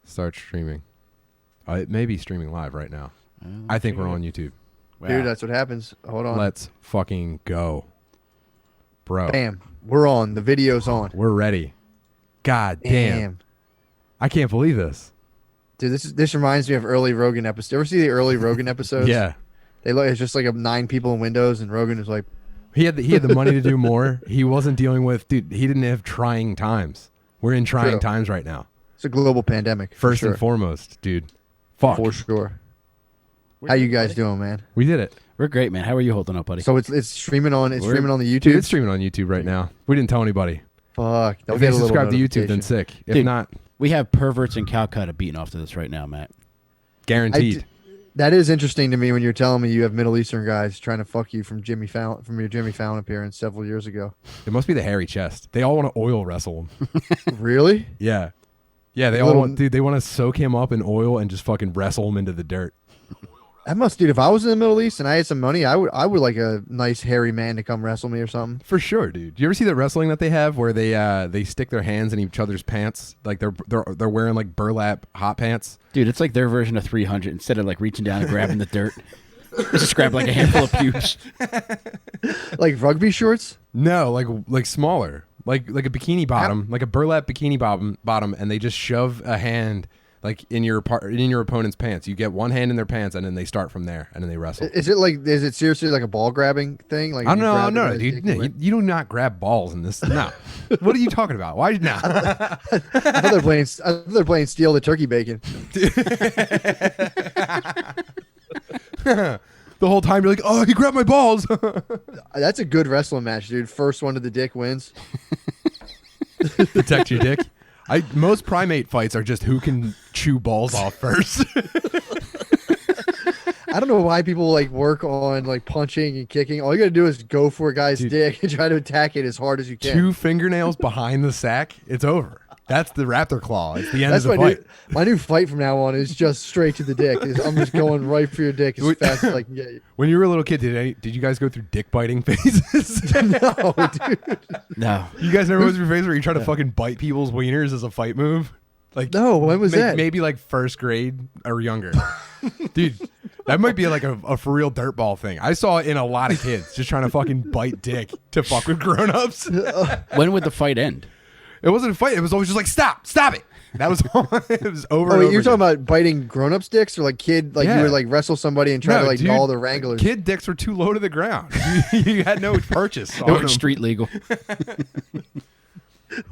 Start streaming. It may be streaming live right now. I think we're on YouTube. Wow. Dude, that's what happens. Hold on. Let's fucking go. Bro. Bam. We're on. The video's on. We're ready. God damn. I can't believe this. Dude, this reminds me of early Rogan episodes. Ever see the early Rogan episodes? Yeah. It's just like 9 people in Windows, and Rogan is like... He had the money to do more. He wasn't dealing with... Dude, he didn't have trying times. We're in trying times right now. It's a global pandemic. First and foremost, dude. Fuck. For sure. How you guys doing, man? We did it. We're great, man. How are you holding up, buddy? So it's streaming on the YouTube? Dude, it's streaming on YouTube right now. We didn't tell anybody. Fuck. If they subscribe to YouTube, then sick. If not... We have perverts in Calcutta beating off to this right now, Matt. Guaranteed. That is interesting to me when you're telling me you have Middle Eastern guys trying to fuck you from your Jimmy Fallon appearance several years ago. It must be the hairy chest. They all want to oil wrestle him. Really? Yeah. Yeah, they all want, dude, they want to soak him up in oil and just fucking wrestle him into the dirt. That must, dude. If I was in the Middle East and I had some money, I would like a nice hairy man to come wrestle me or something. For sure, dude. You ever see that wrestling that they have where they stick their hands in each other's pants, like they're wearing like burlap hot pants? Dude, it's like their version of 300. Instead of like reaching down and grabbing the dirt, just grab like a handful of pubes. Like rugby shorts? No, like smaller, like a bikini bottom, like a burlap bikini bottom, and they just shove a hand. Like in your opponent's pants, you get one hand in their pants, and then they start from there, and then they wrestle. Is it seriously like a ball grabbing thing? Like no, dude. You do not grab balls in this. No. What are you talking about? Why now? I thought they're playing steal the turkey bacon. The whole time you're like, oh, he grabbed my balls. That's a good wrestling match, dude. First one to the dick wins. Protect your dick. Most primate fights are just who can chew balls off first. I don't know why people like work on like punching and kicking. All you gotta do is go for a guy's dick and try to attack it as hard as you can. 2 fingernails behind the sack, it's over. That's the raptor claw. It's the end of the fight. My new fight from now on is just straight to the dick. I'm just going right for your dick as fast as I can get you. When you were a little kid, did you guys go through dick biting phases? No, dude. No. You guys never went through a phase where you try to fucking bite people's wieners as a fight move? Like no, when was that? Maybe like first grade or younger. Dude, that might be like a for real dirtball thing. I saw it in a lot of kids just trying to fucking bite dick to fuck with grown-ups. When would the fight end? It wasn't a fight. It was always just like, stop it. That was it was over. Oh, wait, you're talking about biting grown-ups' dicks, or like kid, like you would like wrestle somebody and try to like gnaw the wranglers. Kid dicks were too low to the ground. You had no purchase. They were street legal.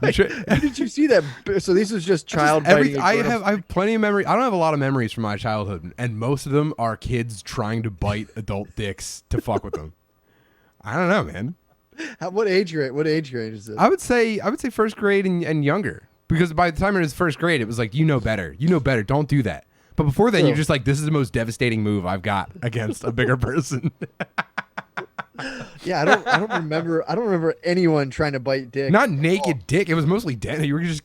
Did you see that? So this is just child biting. I have plenty of memory. I don't have a lot of memories from my childhood, and most of them are kids trying to bite adult dicks to fuck with them. I don't know, man. What age range is this? I would say first grade and younger, because by the time it was first grade, it was like, you know better. Don't do that. But before then, you're just like, this is the most devastating move I've got against a bigger person. Yeah, I don't remember anyone trying to bite dick. Not naked dick. It was mostly denim. You were just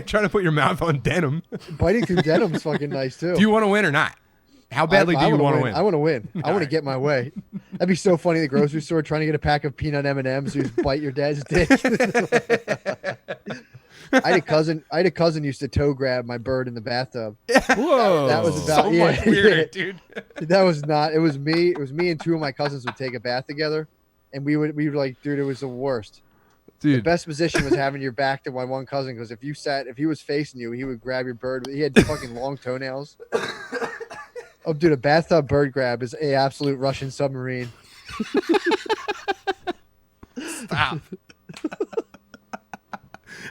trying to put your mouth on denim. Biting through denim is fucking nice too. Do you want to win or not? How badly do you want to win? I want to win. I want to get my way. That'd be so funny. The grocery store trying to get a pack of peanut M&Ms. You just bite your dad's dick. I had a cousin used to toe grab my bird in the bathtub. Whoa, that was about so much weirder, dude. That was not. It was me. It was me and 2 of my cousins would take a bath together, and we were like, dude, it was the worst. Dude. The best position was having your back to my one cousin, because if he was facing you, he would grab your bird. He had fucking long toenails. Oh, dude, a bathtub bird grab is a absolute Russian submarine. Stop.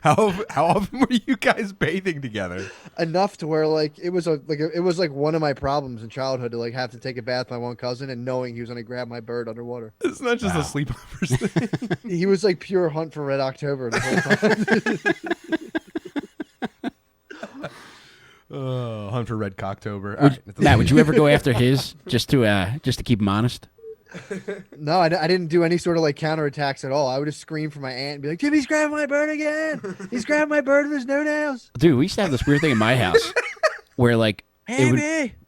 How often were you guys bathing together? Enough to where like it was like one of my problems in childhood to like have to take a bath with my one cousin and knowing he was gonna grab my bird underwater. It's not just a sleepovers thing. He was like pure hunt for Red October the whole time. Hunt for Red Cocktober. Matt, would you ever go after his just to keep him honest? No, I didn't do any sort of like counterattacks at all. I would just scream for my aunt and be like, Jimmy's grabbing my bird again. He's grabbing my bird with his no-nails. Dude, we used to have this weird thing in my house where like it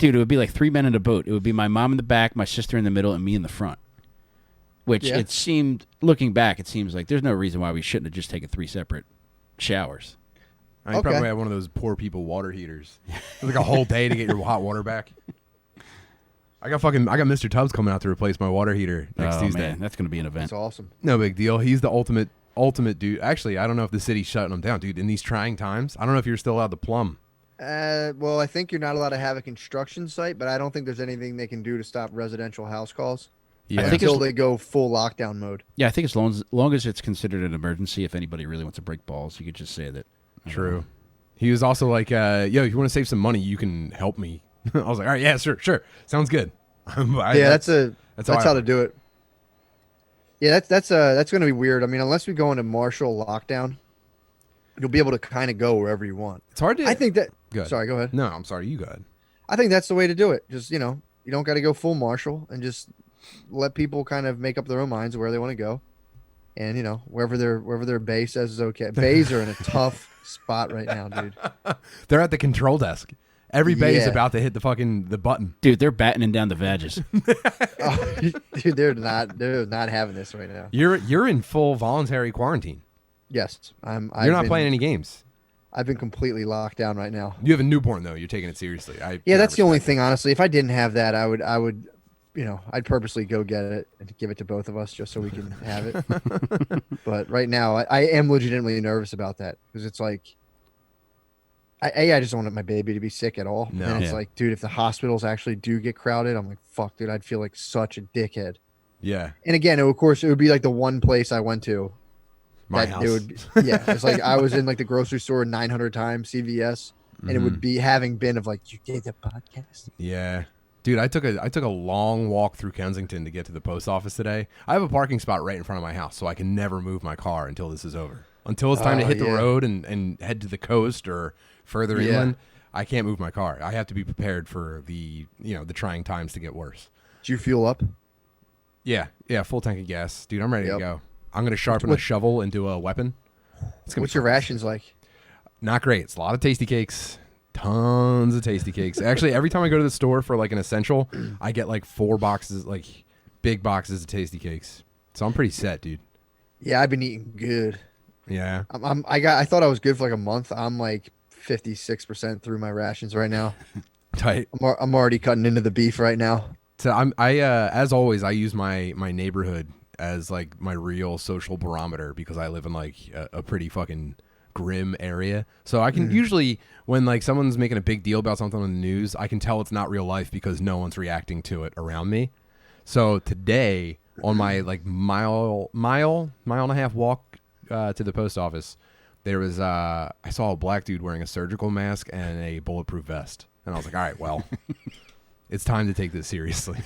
would be like 3 men in a boat. It would be my mom in the back, my sister in the middle, and me in the front. Which it seemed, looking back, it seems like there's no reason why we shouldn't have just taken 3 separate showers. I probably have one of those poor people water heaters. It's like a whole day to get your hot water back. I got Mr. Tubbs coming out to replace my water heater next Tuesday. Man, that's going to be an event. That's awesome. No big deal. He's the ultimate dude. Actually, I don't know if the city's shutting him down, dude. In these trying times, I don't know if you're still allowed to plumb. Well, I think you're not allowed to have a construction site, but I don't think there's anything they can do to stop residential house calls. Yeah. I think until they go full lockdown mode. Yeah, I think as long as it's considered an emergency, if anybody really wants to break balls, you could just say that. True. He was also like, yo, if you want to save some money, you can help me. I was like, all right, yeah, sure. Sounds good. That's how to do it. Yeah, that's going to be weird. I mean, unless we go into martial lockdown, you'll be able to kind of go wherever you want. It's hard to. I think that. Good. Sorry, go ahead. No, I'm sorry. You go ahead. I think that's the way to do it. Just, you don't got to go full martial and just let people kind of make up their own minds where they want to go. And, wherever their bay says is okay. Bays are in a tough spot right now, dude. They're at the control desk. Every bay is about to hit the button. Dude, they're battening down the vages. Dude, they're not having this right now. You're in full voluntary quarantine. Yes, You're not playing any games. I've been completely locked down right now. You have a newborn though. You're taking it seriously. Yeah, that's the only thing. Honestly, if I didn't have that, I would, I'd purposely go get it and give it to both of us just so we can have it. But right now, I am legitimately nervous about that because it's like, I just don't want my baby to be sick at all. No. And it's like, dude, if the hospitals actually do get crowded, I'm like, fuck, dude, I'd feel like such a dickhead. Yeah. And again, of course, it would be like the one place I went to. My house. It's like I was in like the grocery store 900 times, CVS, and it would be having been of like, you did the podcast. Yeah. Dude, I took a long walk through Kensington to get to the post office today. I have a parking spot right in front of my house, so I can never move my car until this is over. Until it's time to hit the road and head to the coast or further inland, I can't move my car. I have to be prepared for the trying times to get worse. Do you fuel up? Yeah, full tank of gas. Dude, I'm ready to go. I'm going to sharpen a shovel into a weapon. What's your rations like? Not great. It's a lot of tasty cakes. Tons of tasty cakes. Actually, every time I go to the store for like an essential, I get like 4 boxes, like big boxes of tasty cakes. So I'm pretty set, dude. Yeah, I've been eating good. Yeah. I thought I was good for like a month. I'm like 56% through my rations right now. Tight. I'm already cutting into the beef right now. So I as always, I use my neighborhood as like my real social barometer because I live in like a pretty fucking grim area. So I can usually, when like someone's making a big deal about something on the news, I can tell it's not real life because no one's reacting to it around me. So today on my like mile and a half walk to the post office, there was I saw a black dude wearing a surgical mask and a bulletproof vest, and I was like, all right, well, it's time to take this seriously.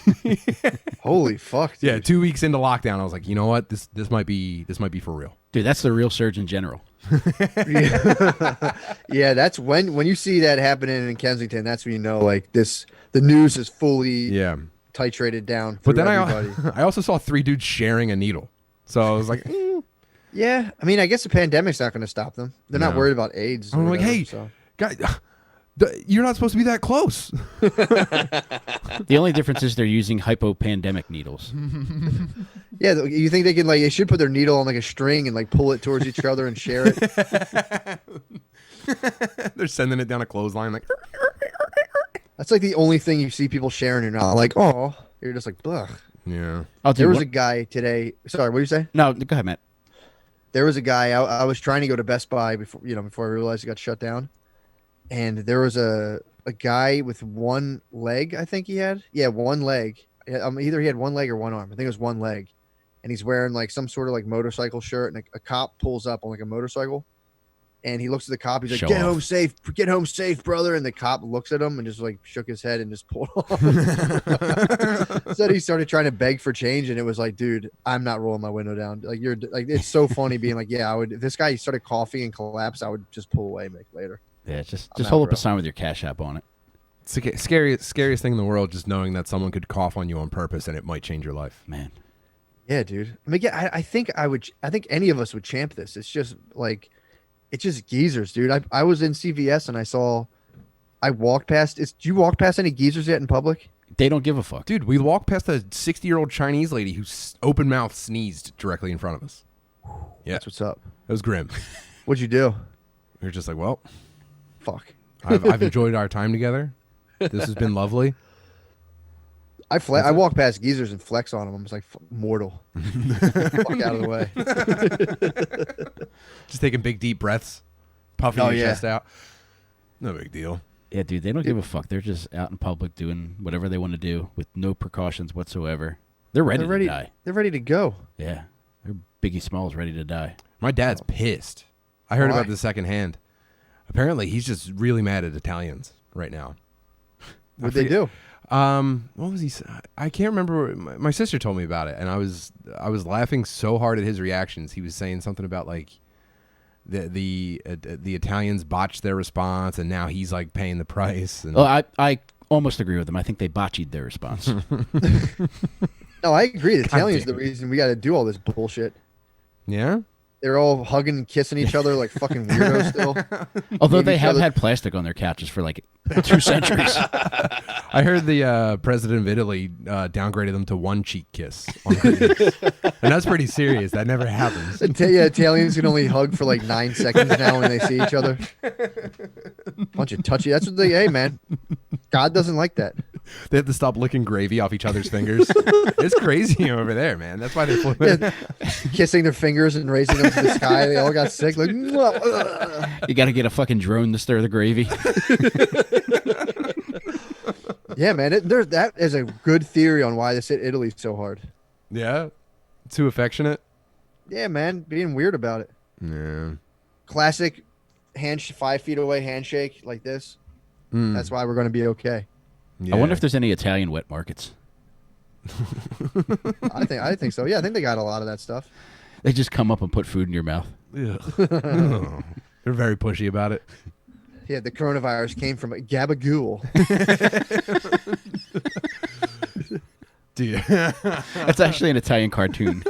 Holy fuck, dude. Yeah, 2 weeks into lockdown, I was like, you know what, this might be for real. Dude, that's the real Surgeon General. Yeah, that's when you see that happening in Kensington, that's when you know like the news is fully titrated down. But then I also saw 3 dudes sharing a needle, so I was like, yeah, I mean, I guess the pandemic's not going to stop them. They're not worried about AIDS. I'm like, hey, guys, you're not supposed to be that close. The only difference is they're using hypopandemic needles. Yeah, you think they should put their needle on like a string and like pull it towards each other and share it? They're sending it down a clothesline like. That's like the only thing you see people sharing. You're not like, oh, you're just like, ugh. Yeah. There was a guy today. Sorry, what did you say? No, go ahead, Matt. There was a guy. I was trying to go to Best Buy before I realized it got shut down, and there was a guy with one leg. I think he had one leg. Either he had one leg or one arm. I think it was one leg, and he's wearing like some sort of like motorcycle shirt. And a cop pulls up on like a motorcycle, and he looks at the cop. He's like, "Get home safe, brother." And the cop looks at him and just like shook his head and just pulled off. Said he started trying to beg for change, and it was like, dude, I'm not rolling my window down. Like you're like, it's so funny being like, yeah, I would. If this guy started coughing and collapsed, I would just pull away and make later. Yeah, just hold up a sign with your Cash App on it. It's the scariest thing in the world, just knowing that someone could cough on you on purpose and it might change your life. Man. Yeah, dude. I mean, yeah, I think any of us would champ this. It's just like, it's just geezers, dude. I was in CVS and I walked past. Do you walk past any geezers yet in public? They don't give a fuck. Dude, we walked past a 60-year-old Chinese lady who open mouth sneezed directly in front of us. Yeah. That's what's up. It was grim. What'd you do? We were just like, well, fuck. I've enjoyed our time together. This has been lovely. I walk past geezers and flex on them. I'm just like, mortal. Fuck out of the way. Just taking big, deep breaths, puffing your chest out. No big deal. Yeah, dude, they don't give a fuck. They're just out in public doing whatever they want to do with no precautions whatsoever. They're ready to die. They're ready to go. Yeah. They're Biggie Smalls ready to die. My dad's pissed. I heard about this secondhand. Apparently, he's just really mad at Italians right now. What'd they do? What was he? I can't remember. My sister told me about it, and I was laughing so hard at his reactions. He was saying something about like the Italians botched their response, and now he's like paying the price. And I almost agree with him. I think they botched their response. No, I agree. The Italians are the reason we got to do all this bullshit. Yeah. They're all hugging and kissing each other like fucking weirdos still. Although they have had plastic on their couches for like 2 centuries. I heard the president of Italy downgraded them to 1 cheek kiss on Christmas. And that's pretty serious. That never happens. Italians can only hug for like 9 seconds now when they see each other. Bunch of touchy. That's what hey man. God doesn't like that. They have to stop licking gravy off each other's fingers. It's crazy over there, man. That's why they kissing their fingers and raising them to the sky. They all got sick. Like, you got to get a fucking drone to stir the gravy. Yeah, man. That is a good theory on why this hit Italy so hard. Yeah, too affectionate. Yeah, man. Being weird about it. Yeah. Classic 5 feet away handshake like this. That's why we're going to be okay. Yeah. I wonder if there's any Italian wet markets. I think so. Yeah, I think they got a lot of that stuff. They just come up and put food in your mouth. They're very pushy about it. Yeah, the coronavirus came from a gabagool. Dude, that's actually an Italian cartoon.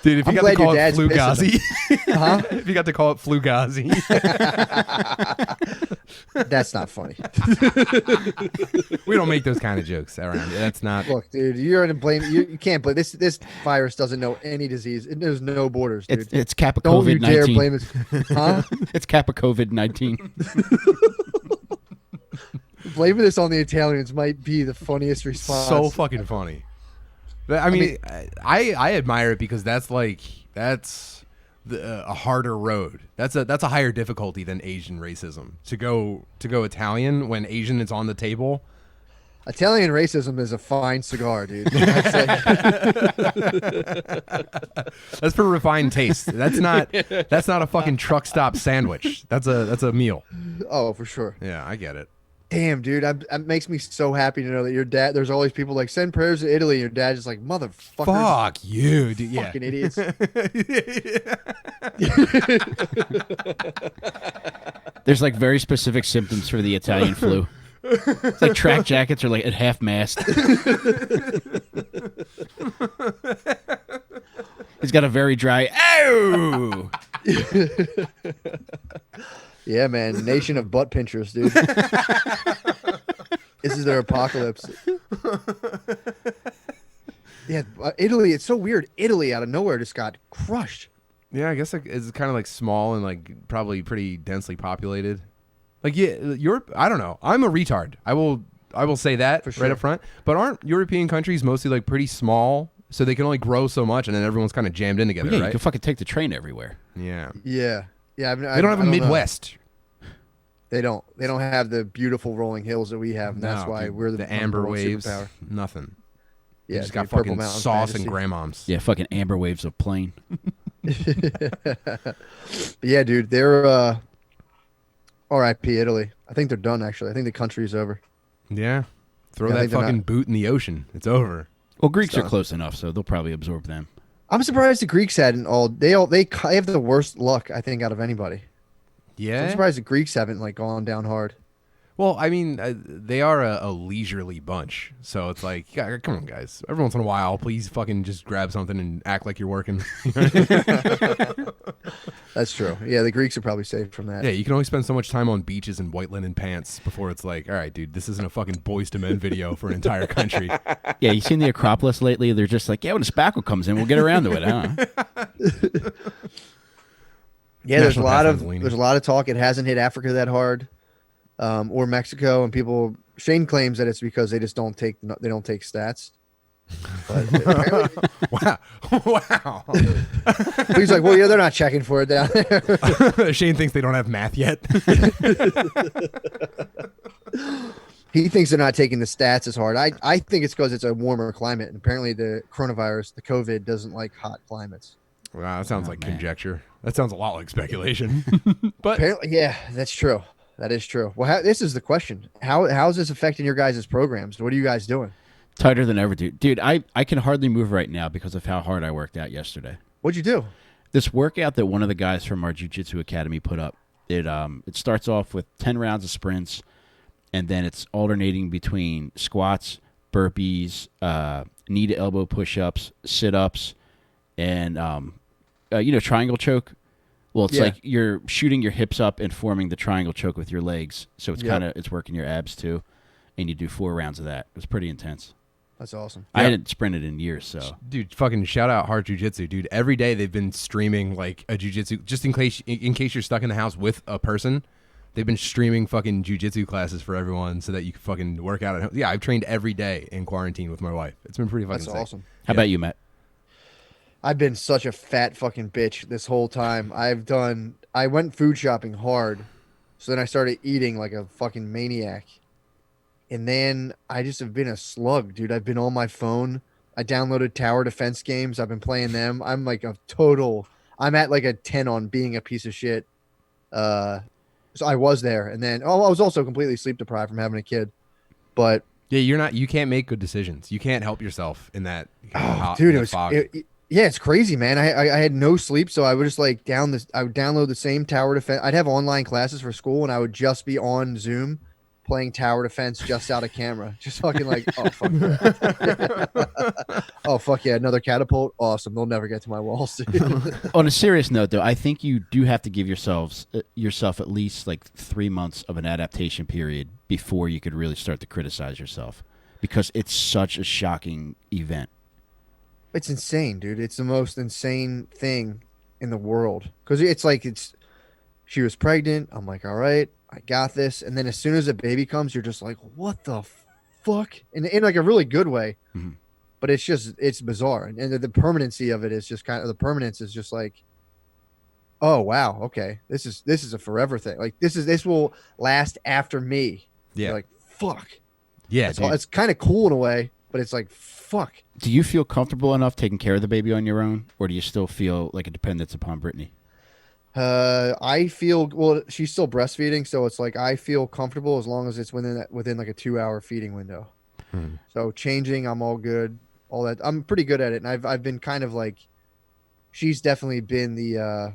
Dude, if you got to call it Flugazi, if you got to call it Flugazi, that's not funny. We don't make those kind of jokes around here. That's not. Look, dude, you're gonna blame. You can't blame this. This virus doesn't know any disease. There's no borders, dude. It's Kappa Don't COVID-19. you dare blame it. Huh? It's Kappa COVID-19. Blaming this on the Italians might be the funniest response. So fucking funny. I mean, I admire it because that's a harder road. That's a higher difficulty than Asian racism. To go Italian when Asian is on the table. Italian racism is a fine cigar, dude. That's for refined taste. That's not a fucking truck stop sandwich. That's a meal. Oh, for sure. Yeah, I get it. Damn, dude, that makes me so happy to know that your dad. There's always people like send prayers to Italy. Your dad's just like motherfuckers. Fuck you, dude. Fucking idiots. There's like very specific symptoms for the Italian flu. It's like track jackets are like at half mast. He's got a very dry. Ow! Yeah, man. Nation of butt pinchers, dude. This is their apocalypse. Yeah, Italy. It's so weird. Italy out of nowhere just got crushed. Yeah, I guess it's kind of like small and like probably pretty densely populated. Like Europe. I don't know. I'm a retard. I will say that for sure. Right up front. But aren't European countries mostly like pretty small? So they can only grow so much, and then everyone's kind of jammed in together, right? You can fucking take the train everywhere. Yeah. Yeah. Yeah, they don't have a Midwest. They don't have the beautiful rolling hills that we have, and that's why we're the amber waves. Superpower. Nothing. Yeah, just got fucking sauce and grandmoms. Yeah, fucking amber waves of plain. Yeah, dude, they're R.I.P. Italy. I think they're done. Actually, I think the country's over. Yeah, throw that fucking boot in the ocean. It's over. Well, Greeks are close enough, so they'll probably absorb them. I'm surprised the Greeks hadn't all. They have the worst luck, I think, out of anybody. Yeah, so I'm surprised the Greeks haven't like gone down hard. Well, I mean, they are a leisurely bunch, so it's like, yeah, come on, guys. Every once in a while, please fucking just grab something and act like you're working. That's true. Yeah, the Greeks are probably safe from that. Yeah, you can only spend so much time on beaches and white linen pants before it's like, all right, dude, this isn't a fucking Boys to Men video for an entire country. Yeah, you seen the Acropolis lately? They're just like, yeah, when a spackle comes in, we'll get around to it, huh? Yeah, there's a lot of talk. It hasn't hit Africa that hard, or Mexico, and Shane claims that it's because they just don't take stats. Wow. He's like, well, yeah, they're not checking for it down there. Shane thinks they don't have math yet. He thinks they're not taking the stats as hard. I think it's because it's a warmer climate, and apparently the coronavirus, the COVID, doesn't like hot climates. Wow, that sounds like conjecture. That sounds a lot like speculation. But apparently, yeah, that's true. That is true. Well, this is the question. How's this affecting your guys' programs? What are you guys doing? Tighter than ever, dude. Dude, I can hardly move right now because of how hard I worked out yesterday. What'd you do? This workout that one of the guys from our jiu-jitsu academy put up, it starts off with 10 rounds of sprints, and then it's alternating between squats, burpees, knee to elbow push-ups, sit-ups, and triangle choke. Well, it's like you're shooting your hips up and forming the triangle choke with your legs. So it's it's working your abs too, and you do 4 rounds of that. It was pretty intense. That's awesome. I hadn't sprinted in years, so. Dude, fucking shout out Heart Jiu-Jitsu, dude. Every day they've been streaming like a jiu-jitsu, just in case you're stuck in the house with a person. They've been streaming fucking jiu-jitsu classes for everyone so that you can fucking work out at home. Yeah, I've trained every day in quarantine with my wife. It's been pretty fucking sick. That's awesome. How about you, Matt? I've been such a fat fucking bitch this whole time. I went food shopping hard, so then I started eating like a fucking maniac. And then I just have been a slug, dude. I've been on my phone. I downloaded tower defense games. I've been playing them. I'm at like a 10 on being a piece of shit. So I was there. And then, I was also completely sleep deprived from having a kid. But yeah, you can't make good decisions. You can't help yourself in that fog. Yeah, it's crazy, man. I had no sleep, so I would just like I would download the same tower defense. I'd have online classes for school, and I would just be on Zoom playing tower defense just out of camera. Just fucking like, oh, fuck yeah. Oh, fuck yeah, another catapult. Awesome. They'll never get to my walls. On a serious note, though, I think you do have to give yourself at least like 3 months of an adaptation period before you could really start to criticize yourself, because it's such a shocking event. It's insane, dude. It's the most insane thing in the world. Because it's like, she was pregnant. I'm like, all right, I got this. And then as soon as a baby comes, you're just like, what the fuck? In like a really good way. Mm-hmm. But it's bizarre. And the permanency of it is just the permanence is just like, oh, wow. Okay. This is a forever thing. Like this will last after me. Yeah. You're like, fuck. Yeah. It's kind of cool in a way, but it's like, fuck. Do you feel comfortable enough taking care of the baby on your own, or do you still feel like a dependence upon Brittany? I feel, well, she's still breastfeeding, so it's like I feel comfortable as long as it's within like a 2-hour feeding window. So changing, I'm all good. All that, I'm pretty good at it, and I've been kind of like, she's definitely been the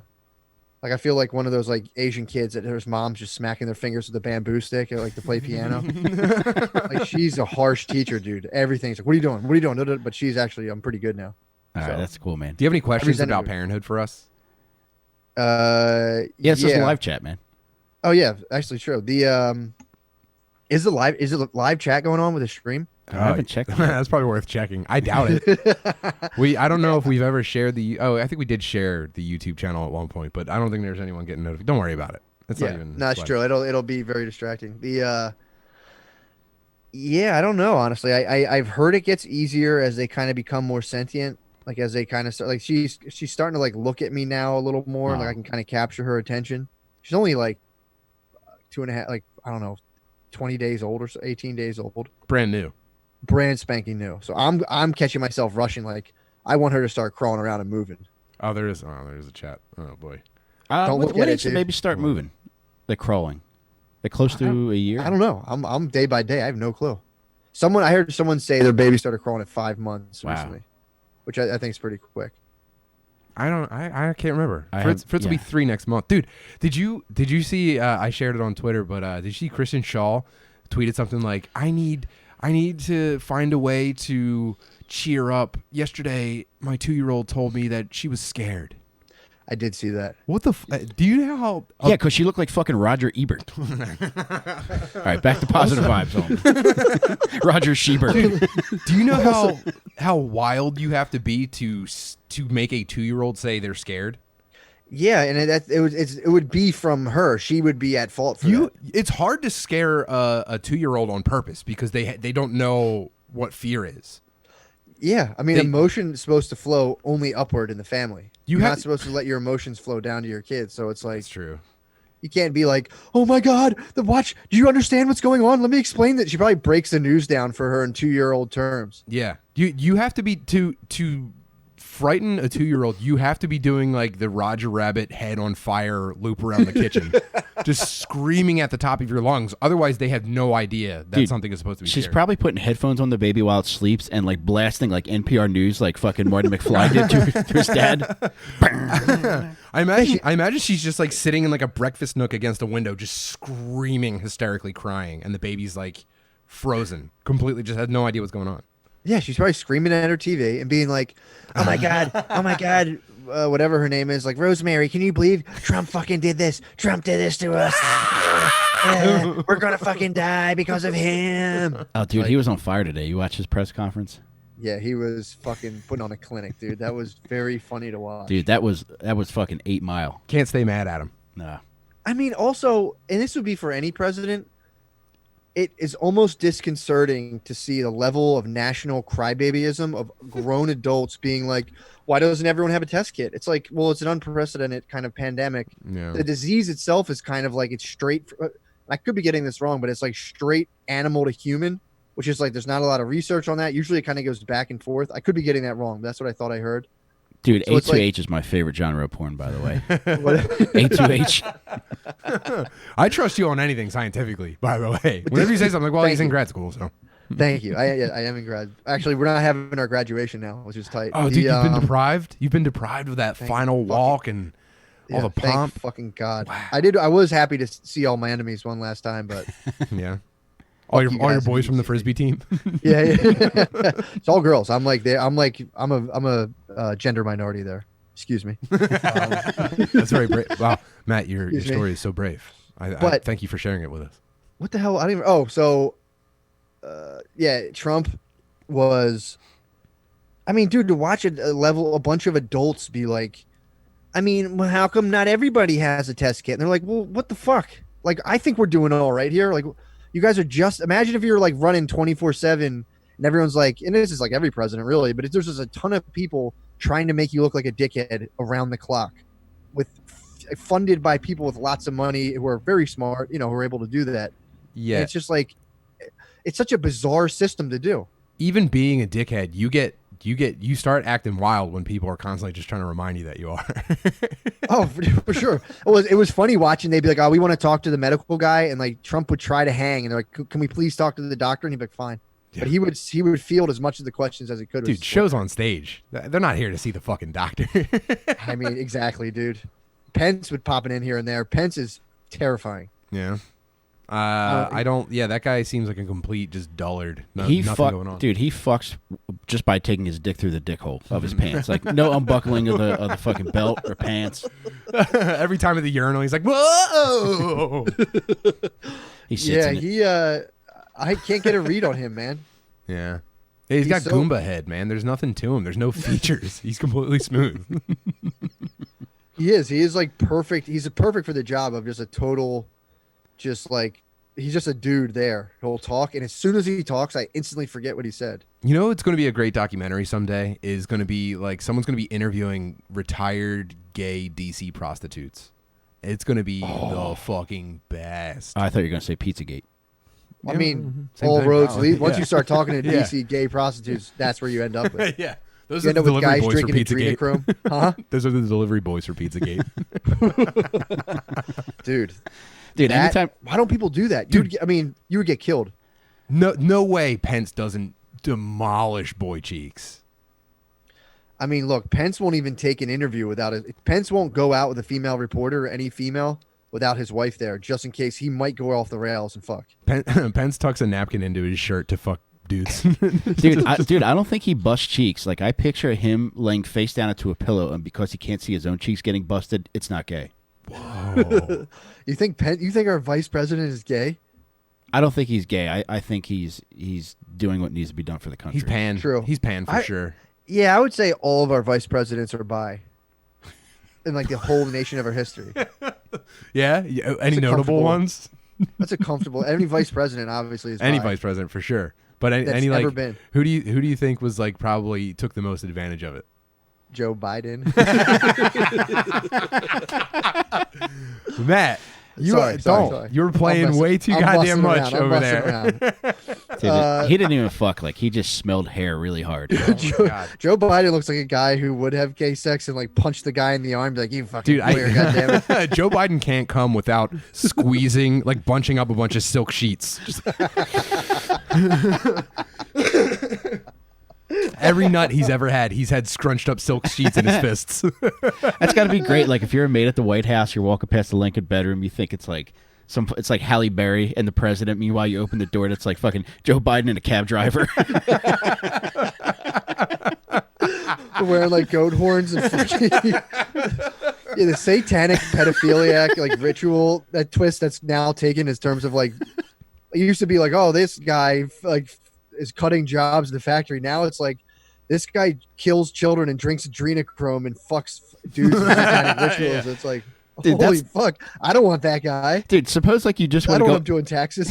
like I feel like one of those like Asian kids that there's moms just smacking their fingers with a bamboo stick like to play piano. Like she's a harsh teacher, dude. Everything's like, what are you doing? What are you doing? But she's actually, I'm pretty good now. All right, that's cool, man. Do you have any questions about parenthood for us? Yeah, it's just a live chat, man. Oh yeah, actually true. The is it live chat going on with the stream? I haven't checked. That's probably worth checking. I doubt it. I don't know if we've ever shared I think we did share the YouTube channel at one point, but I don't think there's anyone getting notified. Don't worry about it. It's not even. No, it's true. It'll be very distracting. I don't know, honestly. I've heard it gets easier as they kind of become more sentient. Like as they kind of start, like she's starting to like look at me now a little more. Like I can kind of capture her attention. She's only like 2.5, like I don't know, 20 days old or so, 18 days old. Brand spanking new. So I'm catching myself rushing. Like I want her to start crawling around and moving. Oh, there's a chat. Oh boy. When age should maybe start moving? Like crawling? Like close to a year? I don't know. I'm day by day. I have no clue. I heard someone say their baby started crawling at 5 months recently, which I think is pretty quick. I can't remember. Fritz will be 3 next month. Dude, did you see, I shared it on Twitter, but did you see Kristen Shaw tweeted something like, I need to find a way to cheer up. Yesterday, my 2-year-old told me that she was scared. I did see that. What the? Do you know how? Yeah, because she looked like fucking Roger Ebert. All right, back to positive vibes. Roger Ebert. Dude, do you know how wild you have to be to make a 2-year-old say they're scared? Yeah, and it would be from her. She would be at fault for that. It's hard to scare a 2-year-old on purpose because they don't know what fear is. Yeah, I mean, emotion is supposed to flow only upward in the family. You're not supposed to let your emotions flow down to your kids. So it's like, that's true. You can't be like, oh my God, do you understand what's going on? Let me explain that. She probably breaks the news down for her in 2-year-old terms. Yeah. You have to be to frighten a 2-year-old, you have to be doing like the Roger Rabbit head on fire loop around the kitchen, just screaming at the top of your lungs. Otherwise, they have no idea that something is supposed to be. She's scared. Probably putting headphones on the baby while it sleeps and like blasting like NPR news, like fucking Marty McFly did to his dad. I imagine she's just like sitting in like a breakfast nook against a window, just screaming, hysterically crying, and the baby's like frozen, completely, just has no idea what's going on. Yeah, she's probably screaming at her TV and being like, oh my God, whatever her name is, like, Rosemary, can you believe Trump fucking did this? Trump did this to us. We're going to fucking die because of him. Oh, dude, he was on fire today. You watch his press conference? Yeah, he was fucking putting on a clinic, dude. That was very funny to watch. Dude, that was fucking 8 Mile. Can't stay mad at him. Nah. I mean, also, and this would be for any president, it is almost disconcerting to see the level of national crybabyism of grown adults being like, why doesn't everyone have a test kit? It's like, well, it's an unprecedented kind of pandemic. Yeah. The disease itself is kind of like, it's straight. I could be getting this wrong, but it's like straight animal to human, which is like, there's not a lot of research on that. Usually it kind of goes back and forth. I could be getting that wrong. But that's what I thought I heard. Dude, so A2H is my favorite genre of porn, by the way. A2H. I trust you on anything scientifically, by the way. Whenever you say something, I'm like, well, he's in grad school, so. Thank you. I am in grad. Actually, we're not having our graduation now, which is tight. Oh, dude, you've been deprived? You've been deprived of that final walk and all the pomp? Thank fucking God. Wow. I was happy to see all my enemies one last time, but... Yeah. All your boys from the Frisbee team. Yeah. It's all girls. I'm a gender minority there. Excuse me. That's very brave. Wow, Matt, your story is so brave. I thank you for sharing it with us. What the hell? I don't even. Oh, so, Trump was. I mean, dude, to watch a bunch of adults be like, I mean, well, how come not everybody has a test kit? And they're like, well, what the fuck? Like, I think we're doing all right here. Like. You guys are just imagine if you're like running 24/7 and everyone's like, and this is like every president really, but there's just a ton of people trying to make you look like a dickhead around the clock, funded by people with lots of money who are very smart, who are able to do that. Yeah, and it's just like it's such a bizarre system to do. Even being a dickhead, you start acting wild when people are constantly just trying to remind you that you are. Oh, for sure. It was funny watching. They'd be like, "Oh, we want to talk to the medical guy," and like Trump would try to hang, and they're like, "Can we please talk to the doctor?" And he'd be like, "Fine." Yeah. But he would field as much of the questions as he could. Dude, shows on stage. They're not here to see the fucking doctor. I mean, exactly, dude. Pence would pop in here and there. Pence is terrifying. Yeah. I don't. Yeah, that guy seems like a complete just dullard. Nothing going on. Dude, he fucks just by taking his dick through the dick hole of his pants. Like no unbuckling of the fucking belt or pants. Every time at the urinal, he's like, "Whoa!" He sits in it. I can't get a read on him, man. Yeah, he's got Goomba head, man. There's nothing to him. There's no features. He's completely smooth. He is. He is like perfect. He's perfect for the job of just a total. Just like he's just a dude there. He'll talk, and as soon as he talks, I instantly forget what he said. You know, it's going to be a great documentary someday. Is going to be like someone's going to be interviewing retired gay DC prostitutes. It's going to be the fucking best. I thought you were going to say Pizzagate. I mean, all roads lead. Once you start talking to DC gay prostitutes, that's where you end up with. Yeah. Those are the delivery boys for Pizzagate. Huh? Those are the delivery boys for Pizzagate. Dude, anytime. Why don't people do that? Dude, I mean, you would get killed. No way Pence doesn't demolish Boy Cheeks. I mean, look, Pence won't even take an interview without it. Pence won't go out with a female reporter or any female without his wife there, just in case he might go off the rails and fuck. Pence tucks a napkin into his shirt to fuck dudes. Dude, I don't think he busts cheeks. Like, I picture him laying face down into a pillow, and because he can't see his own cheeks getting busted, it's not gay. Whoa. You think our vice president is gay? I don't think he's gay. I think he's doing what needs to be done for the country. He's pan. True. He's pan for sure. Yeah, I would say all of our vice presidents are bi. in like the whole nation of our history. Yeah, any notable ones? That's a comfortable. Any vice president obviously is any fine. vice president for sure. But any ever like been. who do you think was like probably took the most advantage of it? Joe Biden. Matt, sorry. You were playing way too goddamn much over there. Dude, he didn't even fuck. Like, he just smelled hair really hard. Joe Biden looks like a guy who would have gay sex and like punch the guy in the arm, be like, you fucking queer, goddammit. Joe Biden can't come without squeezing, like bunching up a bunch of silk sheets. Every nut he's ever had, he's had scrunched up silk sheets in his fists. That's got to be great. Like, if you're a maid at the White House, you're walking past the Lincoln bedroom, you think it's like Halle Berry and the president. Meanwhile, you open the door and it's like fucking Joe Biden and a cab driver. Wearing like goat horns and fucking the satanic pedophiliac like ritual, that twist that's now taken as terms of like, it used to be like, oh, this guy like is cutting jobs in the factory. Now it's like, this guy kills children and drinks adrenochrome and fucks dudes with satanic rituals. Yeah. It's like, dude, holy fuck, I don't want that guy. Dude, suppose like you just want to go. I'm doing taxes.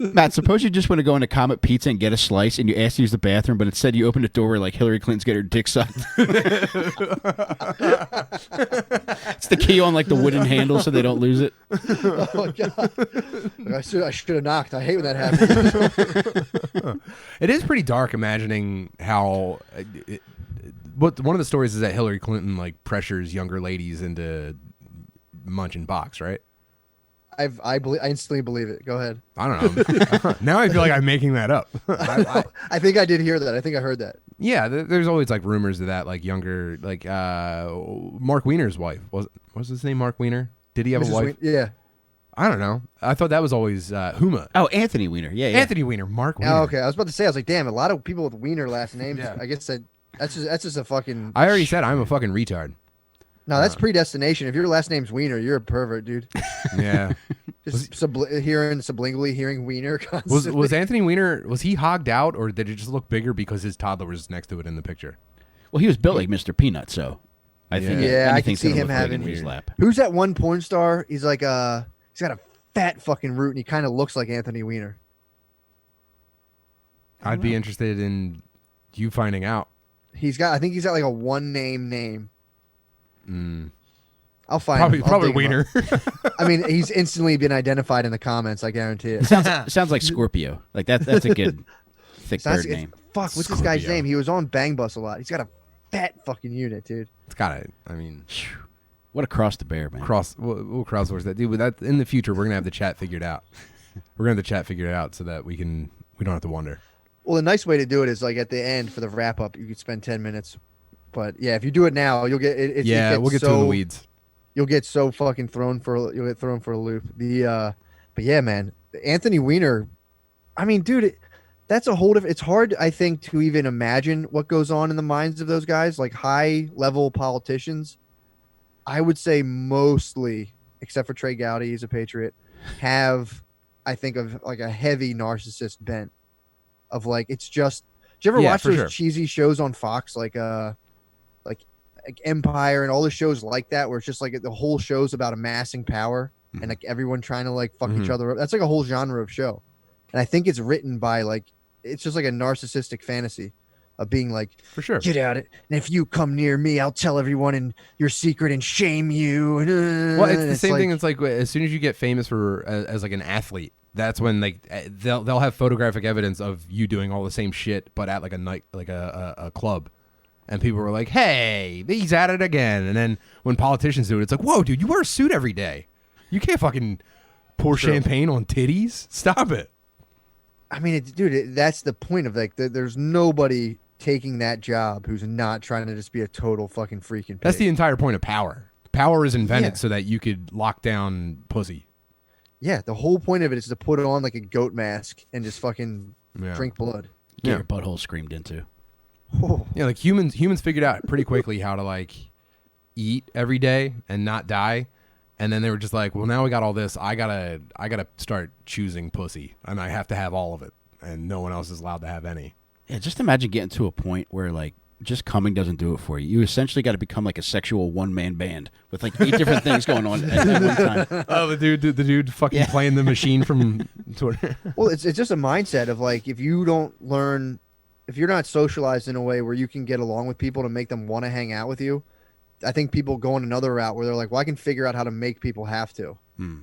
Matt, suppose you just want to go into Comet Pizza and get a slice and you ask to use the bathroom, but instead you open the door where like Hillary Clinton's get her dick sucked. It's the key on like the wooden handle so they don't lose it. Oh my God. I should have knocked. I hate when that happens. It is pretty dark imagining how one of the stories is that Hillary Clinton like pressures younger ladies into munching box, right? I instantly believe it. Go ahead. I don't know. Now I feel like I'm making that up. I think I did hear that. I think I heard that. Yeah, there's always like rumors of that, like younger, like Mark Wiener's wife. Was his name Mark Wiener? Did he have a wife? Yeah. I don't know. I thought that was always Huma. Oh, Anthony Weiner. Yeah. Anthony Weiner. Mark Wiener. Oh, okay. I was about to say, I was like, damn, a lot of people with Wiener last names. Yeah. I guess that's just a fucking. I already said I'm a fucking retard. No, that's predestination. If your last name's Wiener, you're a pervert, dude. Yeah. Just sublingually hearing Wiener constantly. Was Anthony Weiner, was he hogged out, or did it just look bigger because his toddler was next to it in the picture? Well, he was built like Mr. Peanut, so I think I can see him having his lap. Who's that one porn star? He's like he's got a fat fucking root and he kind of looks like Anthony Weiner. I'd be interested in you finding out. I think he's got like a one name. I'll find probably Wiener. I mean, he's instantly been identified in the comments. I guarantee it. Sounds like Scorpio. Like that's a good thick bird name. Fuck, what's this guy's name? He was on Bang Bus a lot. He's got a fat fucking unit, dude. It's got it. I mean, what a cross to bear, man. We'll crowdsource that, dude. But that in the future, we're gonna have the chat figured out. We're gonna have the chat figured out so that we don't have to wonder. Well, the nice way to do it is like at the end for the wrap up, you could spend 10 minutes. But yeah, if you do it now, you'll get it. We'll get to the weeds. You'll get so fucking thrown for a loop. But yeah, man, Anthony Weiner. I mean, dude, that's a whole different. It's hard, I think, to even imagine what goes on in the minds of those guys, like high level politicians. I would say mostly, except for Trey Gowdy, he's a patriot, have, I think, of like a heavy narcissist bent. Of like, it's just. Did you ever watch those cheesy shows on Fox, like Empire and all the shows like that, where it's just like the whole show's about amassing power and like everyone trying to like fuck each other up? That's like a whole genre of show, and I think it's written by like, it's just like a narcissistic fantasy of being like, for sure, get out it, and if you come near me, I'll tell everyone in your secret and shame you. Well, it's the same thing. It's like as soon as you get famous for as like an athlete, that's when like they'll have photographic evidence of you doing all the same shit, but at like a night, like a club. And people were like, hey, he's at it again. And then when politicians do it, it's like, whoa, dude, you wear a suit every day. You can't fucking pour champagne on titties. Stop it. I mean, that's the point of like, there's nobody taking that job who's not trying to just be a total fucking freaking pig. That's the entire point of power. Power is invented so that you could lock down pussy. Yeah, the whole point of it is to put on like a goat mask and just fucking drink blood. Get your butthole screamed into. Oh. Yeah, like humans figured out pretty quickly how to like eat every day and not die, and then they were just like, well, now we got all this. I gotta start choosing pussy, and I have to have all of it, and no one else is allowed to have any. Yeah, just imagine getting to a point where like just coming doesn't do it for you. You essentially got to become like a sexual one-man band with like 8 different things going on at one time. Oh, the dude fucking playing the machine from Twitter. Well, it's just a mindset of like, if you don't learn, if you're not socialized in a way where you can get along with people to make them want to hang out with you, I think people go on another route where they're like, well, I can figure out how to make people have to.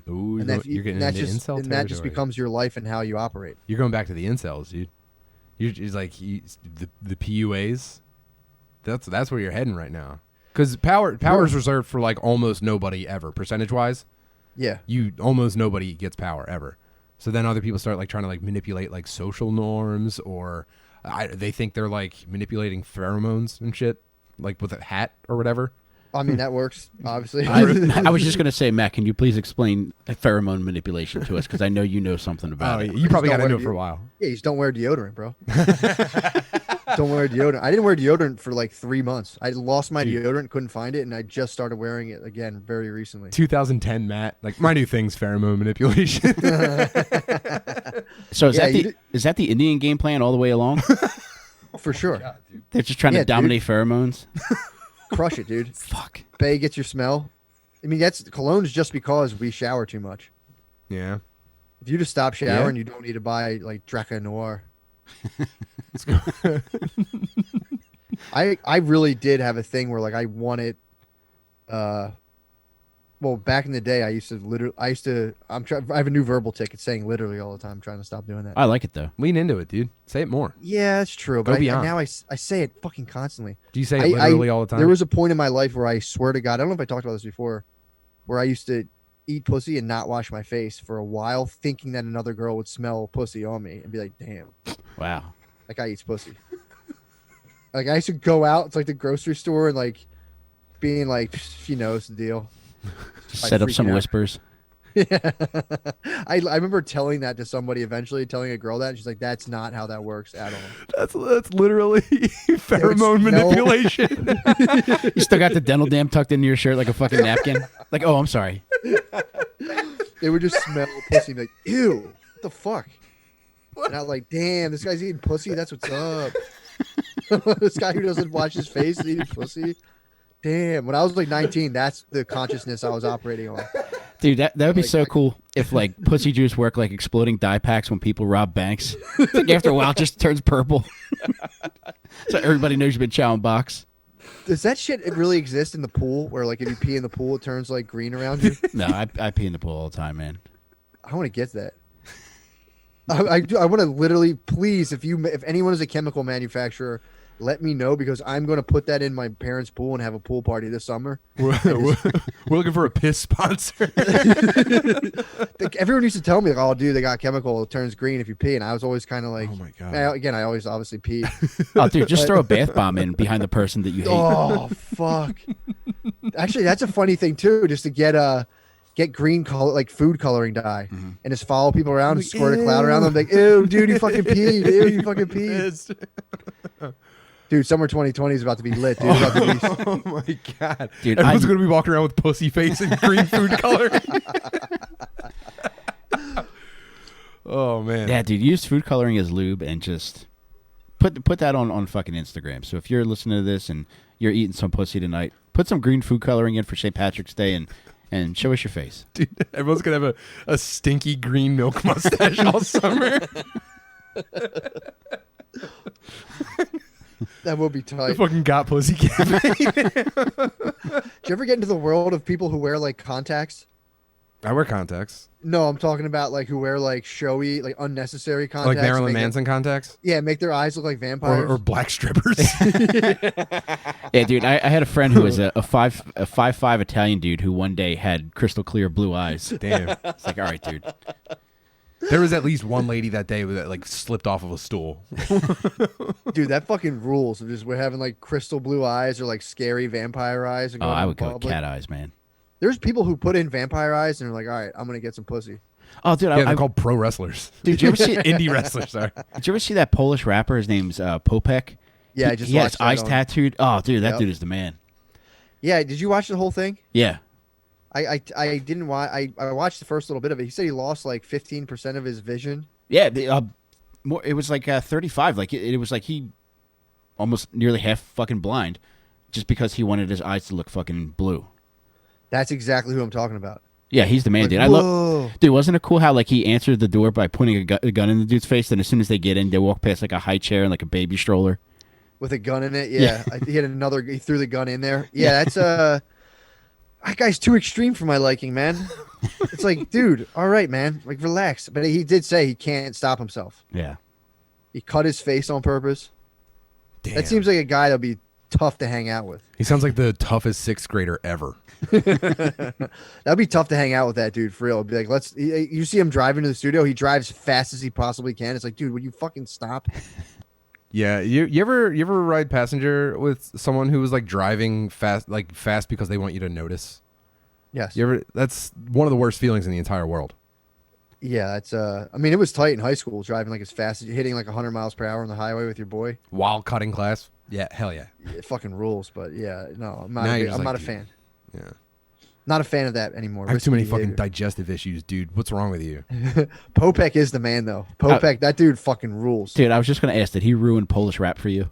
Ooh, And you're getting that into just, incel and that just territory. becomes your life and how you operate. You're going back to the incels, dude. It's like the PUAs. That's where you're heading right now. Because power's reserved for like almost nobody ever, percentage wise. Yeah. Almost nobody gets power ever. So then other people start like trying to like manipulate like social norms, or they think they're like manipulating pheromones and shit, like with a hat or whatever. I mean, that works, obviously. I was just going to say, Matt, can you please explain pheromone manipulation to us? Because I know you know something about it. You probably got into it for a while. Yeah, you just don't wear deodorant, bro. Don't wear deodorant. I didn't wear deodorant for like 3 months. I lost my deodorant, couldn't find it, and I just started wearing it again very recently. 2010, Matt. Like, my new thing's pheromone manipulation. So is that the Indian game plan all the way along? For sure. God, They're just trying to dominate pheromones? Crush it, dude. Fuck. Bay gets your smell. I mean, cologne's just because we shower too much. Yeah. If you just stop showering, you don't need to buy like Draca Noir. Let's go. I really did have a thing where like I wanted, well, back in the day, I have a new verbal ticket saying literally all the time. I'm trying to stop doing that. I like it though. Lean into it, dude. Say it more. Yeah, that's true. Go But beyond. now I say it fucking constantly. Do you say it literally all the time? There was a point in my life where I swear to God, I don't know if I talked about this before, where I used to eat pussy and not wash my face for a while, thinking that another girl would smell pussy on me and be like, damn. Wow. That guy eats pussy. Like I used to go out to like the grocery store and like being like, she knows the deal. Set up some whispers. Yeah. I remember telling that to somebody eventually, telling a girl that, and she's like, that's not how that works at all. That's literally pheromone manipulation. You still got the dental dam tucked into your shirt like a fucking napkin? Like, oh, I'm sorry. They would just smell pussy and be like, ew, what the fuck? And I was like, damn, this guy's eating pussy? That's what's up. This guy who doesn't wash his face is eating pussy? Damn. When I was like 19, that's the consciousness I was operating on. Dude, that would be so cool if like pussy juice worked like exploding dye packs when people rob banks. Like after a while, it just turns purple. So everybody knows you've been chowing box. Does that shit really exist in the pool where like if you pee in the pool, it turns like green around you? No, I pee in the pool all the time, man. I want to get that. I want to literally, please, if anyone is a chemical manufacturer, let me know because I'm going to put that in my parents' pool and have a pool party this summer. We're looking for a piss sponsor. Everyone used to tell me, like, oh, dude, they got chemical. It turns green if you pee. And I was always kind of like, oh, my God. I always obviously pee. Oh, dude, just throw a bath bomb in behind the person that you hate. Oh, fuck. Actually, that's a funny thing, too, just to get green color, like food coloring dye, and just follow people around and squirt a cloud around them. Like, ew, dude, you fucking peed. Ew, you fucking peed. Dude, summer 2020 is about to be lit, dude. Oh my God. Dude, Everyone's going to be walking around with pussy face and green food coloring. Oh, man. Yeah, dude, use food coloring as lube and just put that on fucking Instagram. So if you're listening to this and you're eating some pussy tonight, put some green food coloring in for St. Patrick's Day and show us your face. Dude, everyone's going to have a stinky green milk mustache all summer. That will be tight. The fucking got pussy campaign. Do you ever get into the world of people who wear like contacts? I wear contacts. No, I'm talking about like who wear like showy, like unnecessary contacts. Like Marilyn Manson contacts? Yeah, make their eyes look like vampires. Or black strippers. Yeah, dude, I had a friend who was a 5'5" Italian dude who one day had crystal clear blue eyes. Damn. It's like, all right, dude. There was at least one lady that day that like slipped off of a stool. Dude, that fucking rules. We're having like crystal blue eyes or like scary vampire eyes. And Oh, going I in would go with public. cat eyes, man. There's people who put in vampire eyes and are like, all right, I'm going to get some pussy. Oh, dude, Yeah, they're called pro wrestlers. Dude, did you ever see Indie wrestlers, sorry. Did you ever see that Polish rapper? His name's Popek. Yeah, I just he has watched that eyes on- tattooed. Oh, dude, that Yep. dude is the man. Yeah, did you watch the whole thing? Yeah. I didn't watch. I watched the first little bit of it. He said he lost like 15% of his vision. Yeah, more. It was like 35. Like it was like he almost nearly half fucking blind, just because he wanted his eyes to look fucking blue. That's exactly who I'm talking about. Yeah, he's the man, Like, dude. I love, dude. Wasn't it cool how like he answered the door by putting a gun in the dude's face, and as soon as they get in, they walk past like a high chair and like a baby stroller with a gun in it. Yeah, he had another. He threw the gun in there. Yeah, that's that guy's too extreme for my liking, man. It's like, dude, all right, man, like relax. But he did say he can't stop himself. Yeah, he cut his face on purpose. Damn. That seems like a guy that'll be tough to hang out with. He sounds like the toughest sixth grader ever. That'd be tough to hang out with that dude for real. It'd be like, you see him driving to the studio, he drives fast as he possibly can. It's like, dude, would you fucking stop? Yeah, you ever ride passenger with someone who was like driving fast because they want you to notice? Yes. That's one of the worst feelings in the entire world. Yeah, that's I mean, it was tight in high school, driving like as fast as you're hitting like 100 miles per hour on the highway with your boy while cutting class. Yeah, hell yeah. It fucking rules. But yeah, no, I'm not a fan. Yeah. Not a fan of that anymore. I have too many fucking digestive issues, dude. What's wrong with you? Popek is the man, though. Popek, that dude fucking rules. Dude, I was just going to ask, did he ruin Polish rap for you?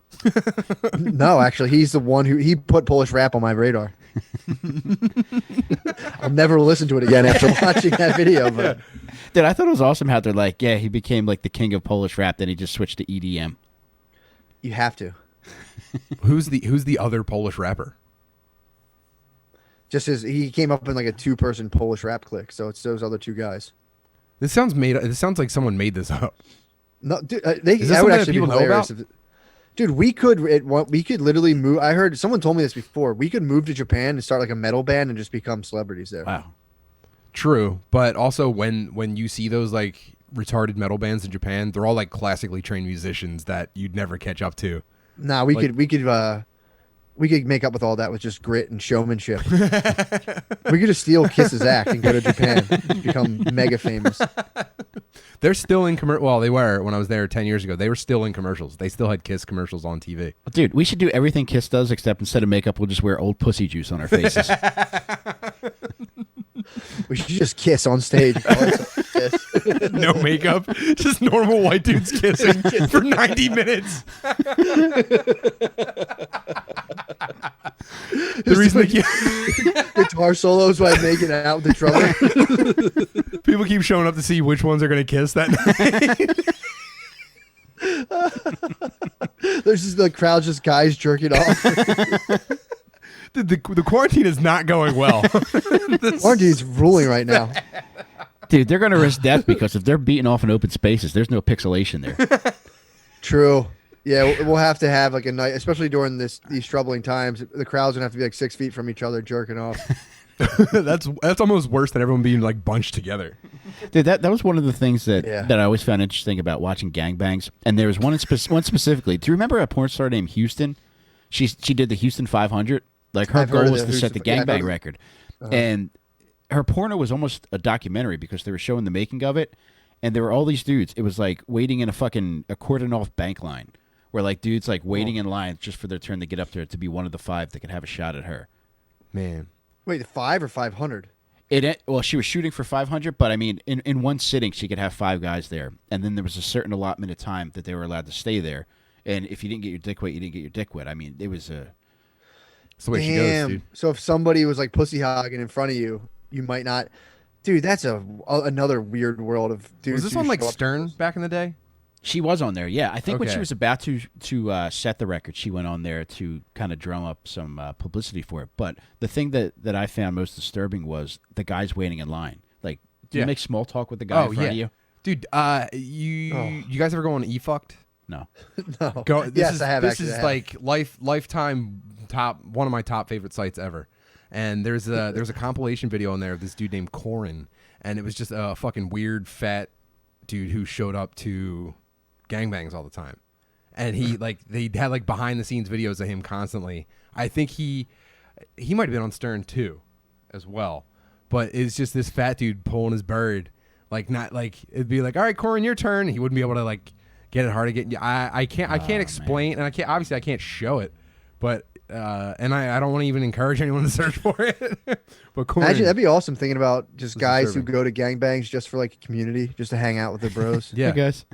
No, actually, he's the one he put Polish rap on my radar. I'll never listen to it again after watching that video. But dude, I thought it was awesome how they're like, yeah, he became like the king of Polish rap, then he just switched to EDM. You have to. Who's the other Polish rapper? Just he came up in like a 2-person Polish rap clique, so it's those other 2 guys. This sounds like someone made this up. No, dude, Is this something that people know about? Dude, we could literally move. I heard someone told me this before. We could move to Japan and start like a metal band and just become celebrities there. Wow. True, but also when you see those like retarded metal bands in Japan, they're all like classically trained musicians that you'd never catch up to. Nah, we could make up with all that with just grit and showmanship. We could just steal Kiss's act and go to Japan and become mega famous. They're still in commercial. Well, they were when I was there 10 years ago. They were still in commercials. They still had Kiss commercials on TV. Dude, we should do everything Kiss does, except instead of makeup, we'll just wear old pussy juice on our faces. We should just kiss on stage. No makeup, just normal white dudes kissing for 90 minutes. The reason guitar solos while making out with the drummer. People keep showing up to see which ones are going to kiss that night. There's just the crowd's just guys jerking off. The quarantine is not going well. Quarantine's ruling right now. Dude, they're going to risk death because if they're beating off in open spaces, there's no pixelation there. True. Yeah, we'll have to have like a night, especially during these troubling times. The crowd's gonna have to be like 6 feet from each other, jerking off. That's almost worse than everyone being like bunched together. Dude, that was one of the things that I always found interesting about watching gangbangs. And there was one specifically. Do you remember a porn star named Houston? She did the Houston 500. Like her goal was to set the gangbang record, and her porno was almost a documentary because they were showing the making of it, and there were all these dudes. It was like waiting in a cordoned off bank line, where like dudes like waiting in line just for their turn to get up there to be one of the 5 that could have a shot at her. Man, wait, 5 or 500? Well, she was shooting for 500, but I mean, in one sitting, she could have 5 guys there, and then there was a certain allotment of time that they were allowed to stay there. And if you didn't get your dick wet, you didn't get your dick wet. I mean, it was a. That's the way she goes, dude. So if somebody was like pussy hogging in front of you, you might not. Dude, that's another weird world of dudes. Was this on like Stern back in the day? She was on there, yeah. I think when she was about to set the record, she went on there to kind of drum up some publicity for it. But the thing that I found most disturbing was the guys waiting in line. Like, do you make small talk with the guy in front of you? Dude, you guys ever go on eFucked? No. No. Yes, I have. This is like lifetime one of my top favorite sites ever. And there's a compilation video on there of this dude named Corin, and it was just a fucking weird fat dude who showed up to gangbangs all the time. And they had like behind the scenes videos of him constantly. I think he might have been on Stern too, as well. But it's just this fat dude pulling his bird, like not like it'd be like, all right, Corin, your turn. He wouldn't be able to like get it hard to get. I can't explain, man. And I can't show it, but and I don't want to even encourage anyone to search for it. But Corin, imagine that'd be awesome. Thinking about just guys who go to gangbangs just for like a community, just to hang out with their bros. Yeah, hey guys.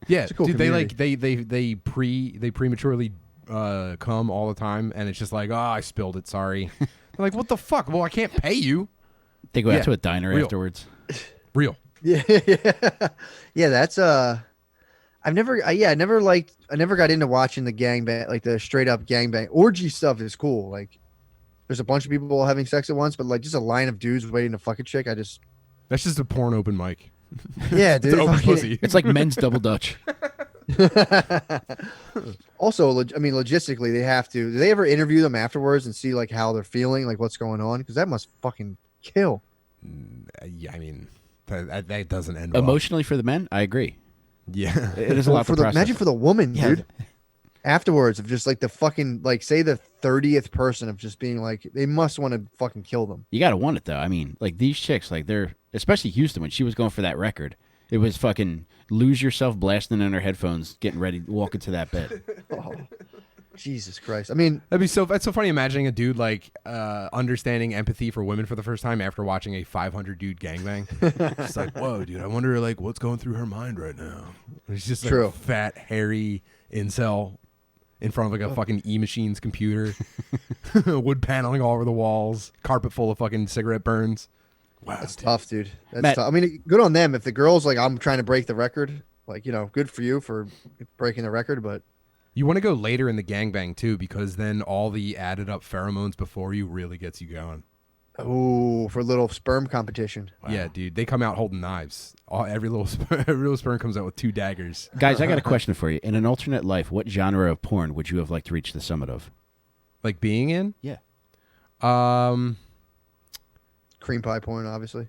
Yeah, cool dude, community. they prematurely cum all the time, and it's just like, oh, I spilled it. Sorry. They're like, what the fuck? Well, I can't pay you. They go out to a diner real. afterwards. Real. Yeah. That's I never got into watching the gangbang, like the straight up gangbang. Orgy stuff is cool. Like, there's a bunch of people having sex at once, but like just a line of dudes waiting to fuck a chick. That's just a porn open mic. Yeah, dude. It's open pussy. It's like men's double dutch. Also, I mean, logistically, they have to. Do they ever interview them afterwards and see like how they're feeling, like what's going on? Because that must fucking kill. Yeah, I mean, that doesn't end Emotionally for the men, I agree. Yeah, it is a lot to process. Imagine for the woman, dude. Afterwards, of just like the fucking, like, say the 30th person of just being like, they must want to fucking kill them. You gotta want it though. I mean, like these chicks, like they're, especially Houston when she was going for that record. It was fucking lose yourself blasting in her headphones, getting ready to walk into that bed. Oh, Jesus Christ. I mean, that's so funny imagining a dude like understanding empathy for women for the first time after watching a 500 dude gangbang. It's like, whoa, dude, I wonder like what's going through her mind right now. It's just like a fat, hairy incel in front of like a fucking E-Machines computer, wood paneling all over the walls, carpet full of fucking cigarette burns. Wow, that's tough, dude. That's tough. I mean, good on them. If the girl's like, I'm trying to break the record, like, you know, good for you for breaking the record, but you want to go later in the gangbang too, because then all the added up pheromones before you really gets you going. Oh, for a little sperm competition. Wow. Yeah, dude. They come out holding knives. Every little sperm comes out with 2 daggers. Guys, I got a question for you. In an alternate life, what genre of porn would you have liked to reach the summit of? Like being in? Yeah. Cream pie porn, obviously.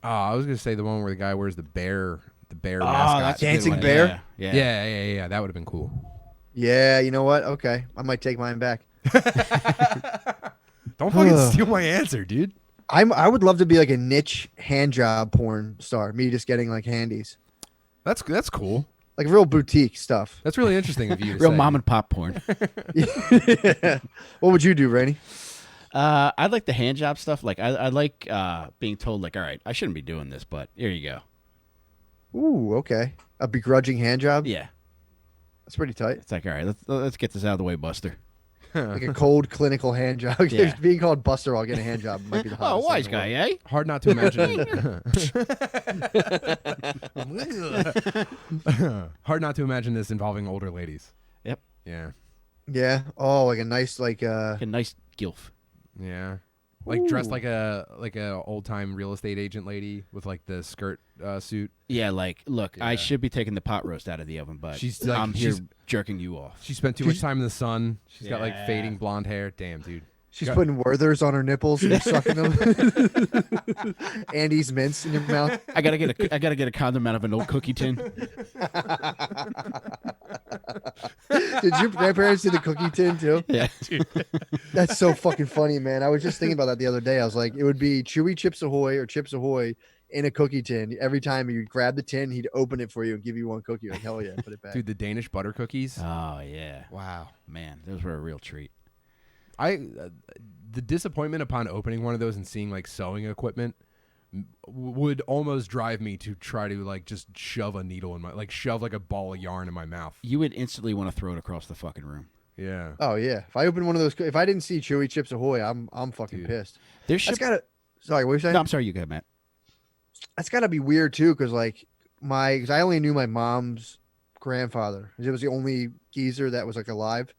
I was gonna say the one where the guy wears the bear mascot. Dancing bear? Yeah. That would have been cool. Yeah, you know what? Okay. I might take mine back. Don't fucking steal my answer, dude. I would love to be like a niche hand job porn star. Me just getting like handies. That's cool. Like real boutique stuff. That's really interesting of you to real say. mom and pop porn. Yeah. What would you do, Rainey? I'd like the hand job stuff. Like I like being told like, all right, I shouldn't be doing this, but here you go. Ooh, okay. A begrudging hand job? Yeah. That's pretty tight. It's like, all right, let's get this out of the way, Buster. Like a cold clinical hand job. Yeah. Being called Buster while getting a hand job might be the hottest. Oh, wise guy, eh? Hard not to imagine. Hard not to imagine this involving older ladies. Yep. Yeah. Yeah. Oh, like a nice like a nice gilf. Yeah. Like dressed like a old time real estate agent lady with like the skirt suit. Yeah, like look, I should be taking the pot roast out of the oven, but I'm here jerking you off. She spent too much time in the sun. She's got like fading blonde hair. Damn, dude. She's putting Werthers on her nipples and you're sucking them. Andy's mints in your mouth. I gotta get a condom out of an old cookie tin. Did your grandparents do the cookie tin too? Yeah. That's so fucking funny, man. I was just thinking about that the other day. I was like, it would be Chewy Chips Ahoy or Chips Ahoy in a cookie tin. Every time you grab the tin, he'd open it for you and give you one cookie. Like, hell yeah, put it back. Dude, the Danish butter cookies. Oh yeah. Wow, man, those were a real treat. The disappointment upon opening one of those and seeing like sewing equipment would almost drive me to try to like just shove a needle in my shove like a ball of yarn in my mouth. You would instantly want to throw it across the fucking room. Yeah. Oh yeah. If I open one of those, if I didn't see Chewy Chips Ahoy, I'm fucking pissed. Sorry, what are you saying? No, I'm sorry. You go, Matt. That's gotta be weird too, because because I only knew my mom's grandfather. It was the only geezer that was like alive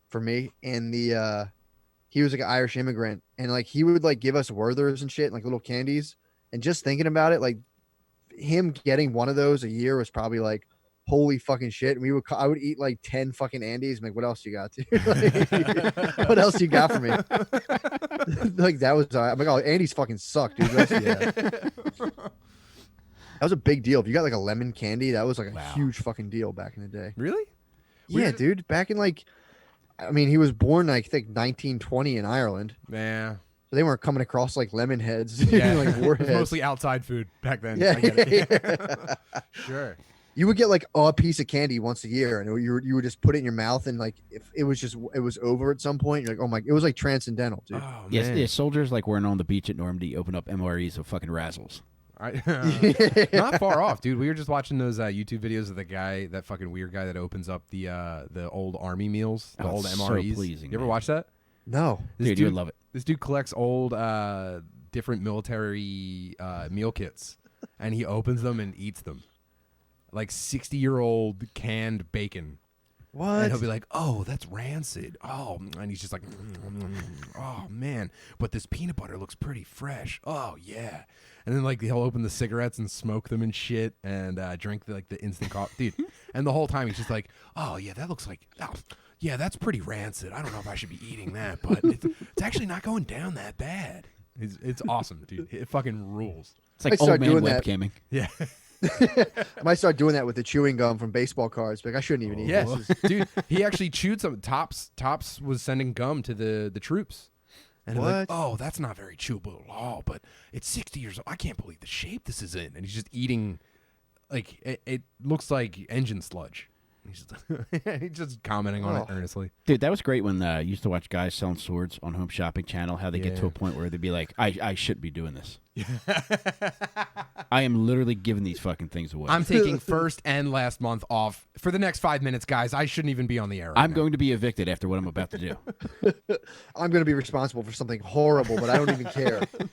for me, and he was like an Irish immigrant, and like he would like give us Werthers and shit, and, like little candies. And just thinking about it, like him getting one of those a year was probably like, holy fucking shit. And I would eat like 10 fucking Andes. I'm like, what else you got, dude? Like, what else you got for me? Like that was, I'm like, oh, Andes fucking suck, dude. That was a big deal. If you got like a lemon candy, that was like a huge fucking deal back in the day. Really? Yeah, dude. Back in he was born, I think, 1920 in Ireland. Yeah. So they weren't coming across like lemon heads, yeah. like warheads. Mostly outside food back then. Yeah. I get it. Sure. You would get like a piece of candy once a year, and you would just put it in your mouth, and like if it was over at some point, you're like, oh my, it was like transcendental, dude. Oh, yes, soldiers like weren't on the beach at Normandy, open up MREs of fucking Razzles. Not far off, dude. We were just watching those YouTube videos of the guy, that fucking weird guy that opens up the old army meals, the old MREs. So pleasing, you ever watch that? No. Dude, you would love it. This dude collects old different military meal kits, and he opens them and eats them. Like 60-year-old canned bacon. What? And he'll be like, "Oh, that's rancid." Oh, and he's just like, "Oh man, but this peanut butter looks pretty fresh." Oh yeah, and then like he'll open the cigarettes and smoke them and shit, and drink the instant coffee, dude. And the whole time he's just like, "Oh yeah, that looks like, oh yeah, that's pretty rancid. I don't know if I should be eating that, but it's actually not going down that bad." It's awesome, dude. It fucking rules. It's like old man webcamming. Yeah. I might start doing that with the chewing gum from baseball cards. Like I shouldn't even eat this. Yes, dude. He actually chewed some. Tops was sending gum to the troops, and what? Like, oh, that's not very chewable at all. But it's 60 years old. I can't believe the shape this is in. And he's just eating, like it looks like engine sludge. He's just commenting on it earnestly. Dude, that was great when you used to watch guys selling swords on Home Shopping Channel, how they get to a point where they'd be like, I shouldn't be doing this. I am literally giving these fucking things away. I'm taking first and last month off for the next 5 minutes, guys. I shouldn't even be on the air right I'm now. going to be evicted after what I'm about to do. I'm going to be responsible for something horrible, but I don't even care. Did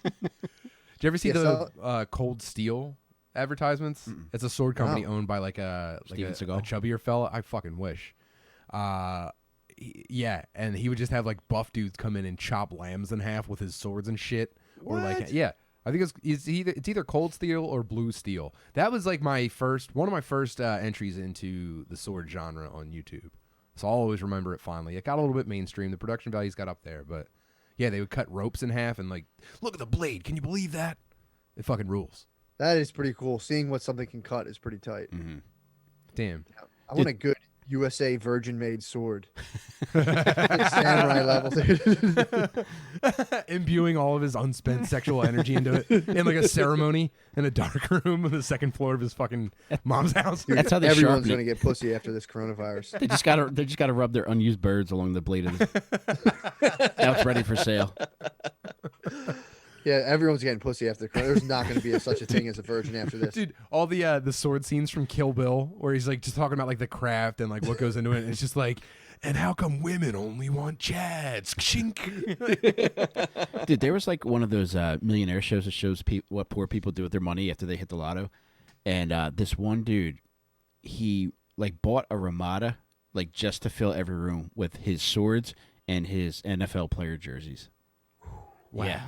you ever see the Cold Steel advertisements? Mm-mm. It's a sword company owned by like a chubbier fella. I fucking wish. Yeah, and he would just have like buff dudes come in and chop lambs in half with his swords and shit. What? Or like, yeah, I think it's either Cold Steel or Blue Steel. That was like one of my first entries into the sword genre on YouTube. So I'll always remember it fondly. It got a little bit mainstream. The production values got up there, but yeah, they would cut ropes in half and like, look at the blade. Can you believe that? It fucking rules. That is pretty cool. Seeing what something can cut is pretty tight. Mm-hmm. Damn. I want a good USA Virgin-made sword. Samurai level, dude. Imbuing all of his unspent sexual energy into it in like a ceremony in a dark room on the second floor of his fucking mom's house. Dude, that's how everyone's going to get pussy after this coronavirus. They just gotta rub their unused birds along the blade of the... Now it's ready for sale. Yeah, everyone's getting pussy after the corona. There's not going to be such a thing as a virgin after this. Dude, all the sword scenes from Kill Bill where he's like just talking about like the craft and like what goes into it. And it's just like, and how come women only want chads? Dude, there was like one of those millionaire shows that shows what poor people do with their money after they hit the lotto. And this one dude, he like bought a Ramada like just to fill every room with his swords and his NFL player jerseys. Wow. Yeah.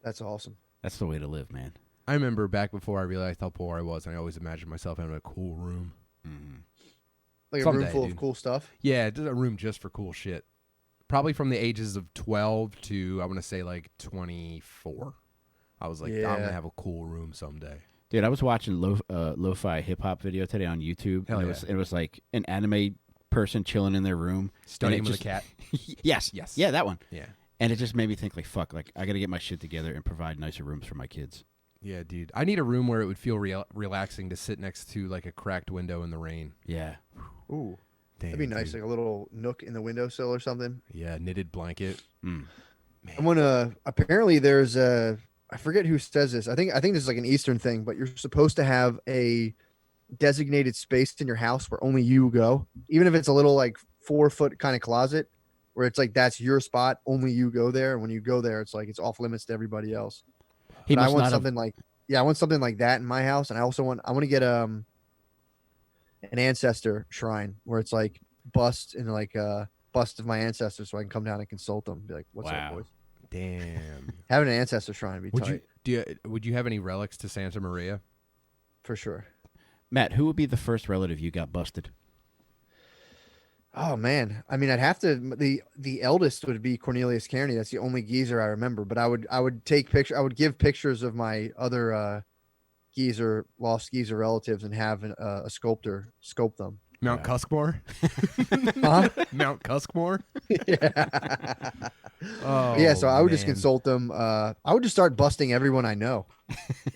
That's awesome. That's the way to live, man. I remember back before I realized how poor I was, and I always imagined myself having a cool room. Mm-hmm. Like a room full of cool stuff? Yeah, just a room just for cool shit. Probably from the ages of 12 to, I want to say, like 24. I was like, I'm going to have a cool room someday. Dude, I was watching lo-fi hip-hop video today on YouTube. Hell and it was like an anime person chilling in their room. Studying with a cat? Yes. Yeah, that one. Yeah. And it just made me think, like, fuck, like, I got to get my shit together and provide nicer rooms for my kids. Yeah, dude. I need a room where it would feel relaxing to sit next to, like, a cracked window in the rain. Yeah. Ooh. Damn, that'd be nice, dude. like a little nook in the windowsill or something. Yeah, knitted blanket. Mm. Man. Apparently there's I forget who says this. I think this is like an Eastern thing, but you're supposed to have a designated space in your house where only you go, even if it's a little, like, 4-foot kind of closet. Where it's like that's your spot, only you go there. And when you go there, it's like it's off limits to everybody else. I want something like that in my house, and I want to get an ancestor shrine where it's like bust and like bust of my ancestors, so I can come down and consult them. Be like, what's up, boys? Damn. Having an ancestor shrine would be tight. Would you have any relics to Santa Maria? For sure. Matt, who would be the first relative you got busted? Oh man, I mean, I'd have to. The eldest would be Cornelius Kearney. That's the only geezer I remember. But I would take picture. I would give pictures of my other lost geezer relatives and have a sculptor sculpt them. Mount Cuskmore? Huh? Mount Cuskmore? Yeah. Oh, yeah, so I would just consult them. I would just start busting everyone I know.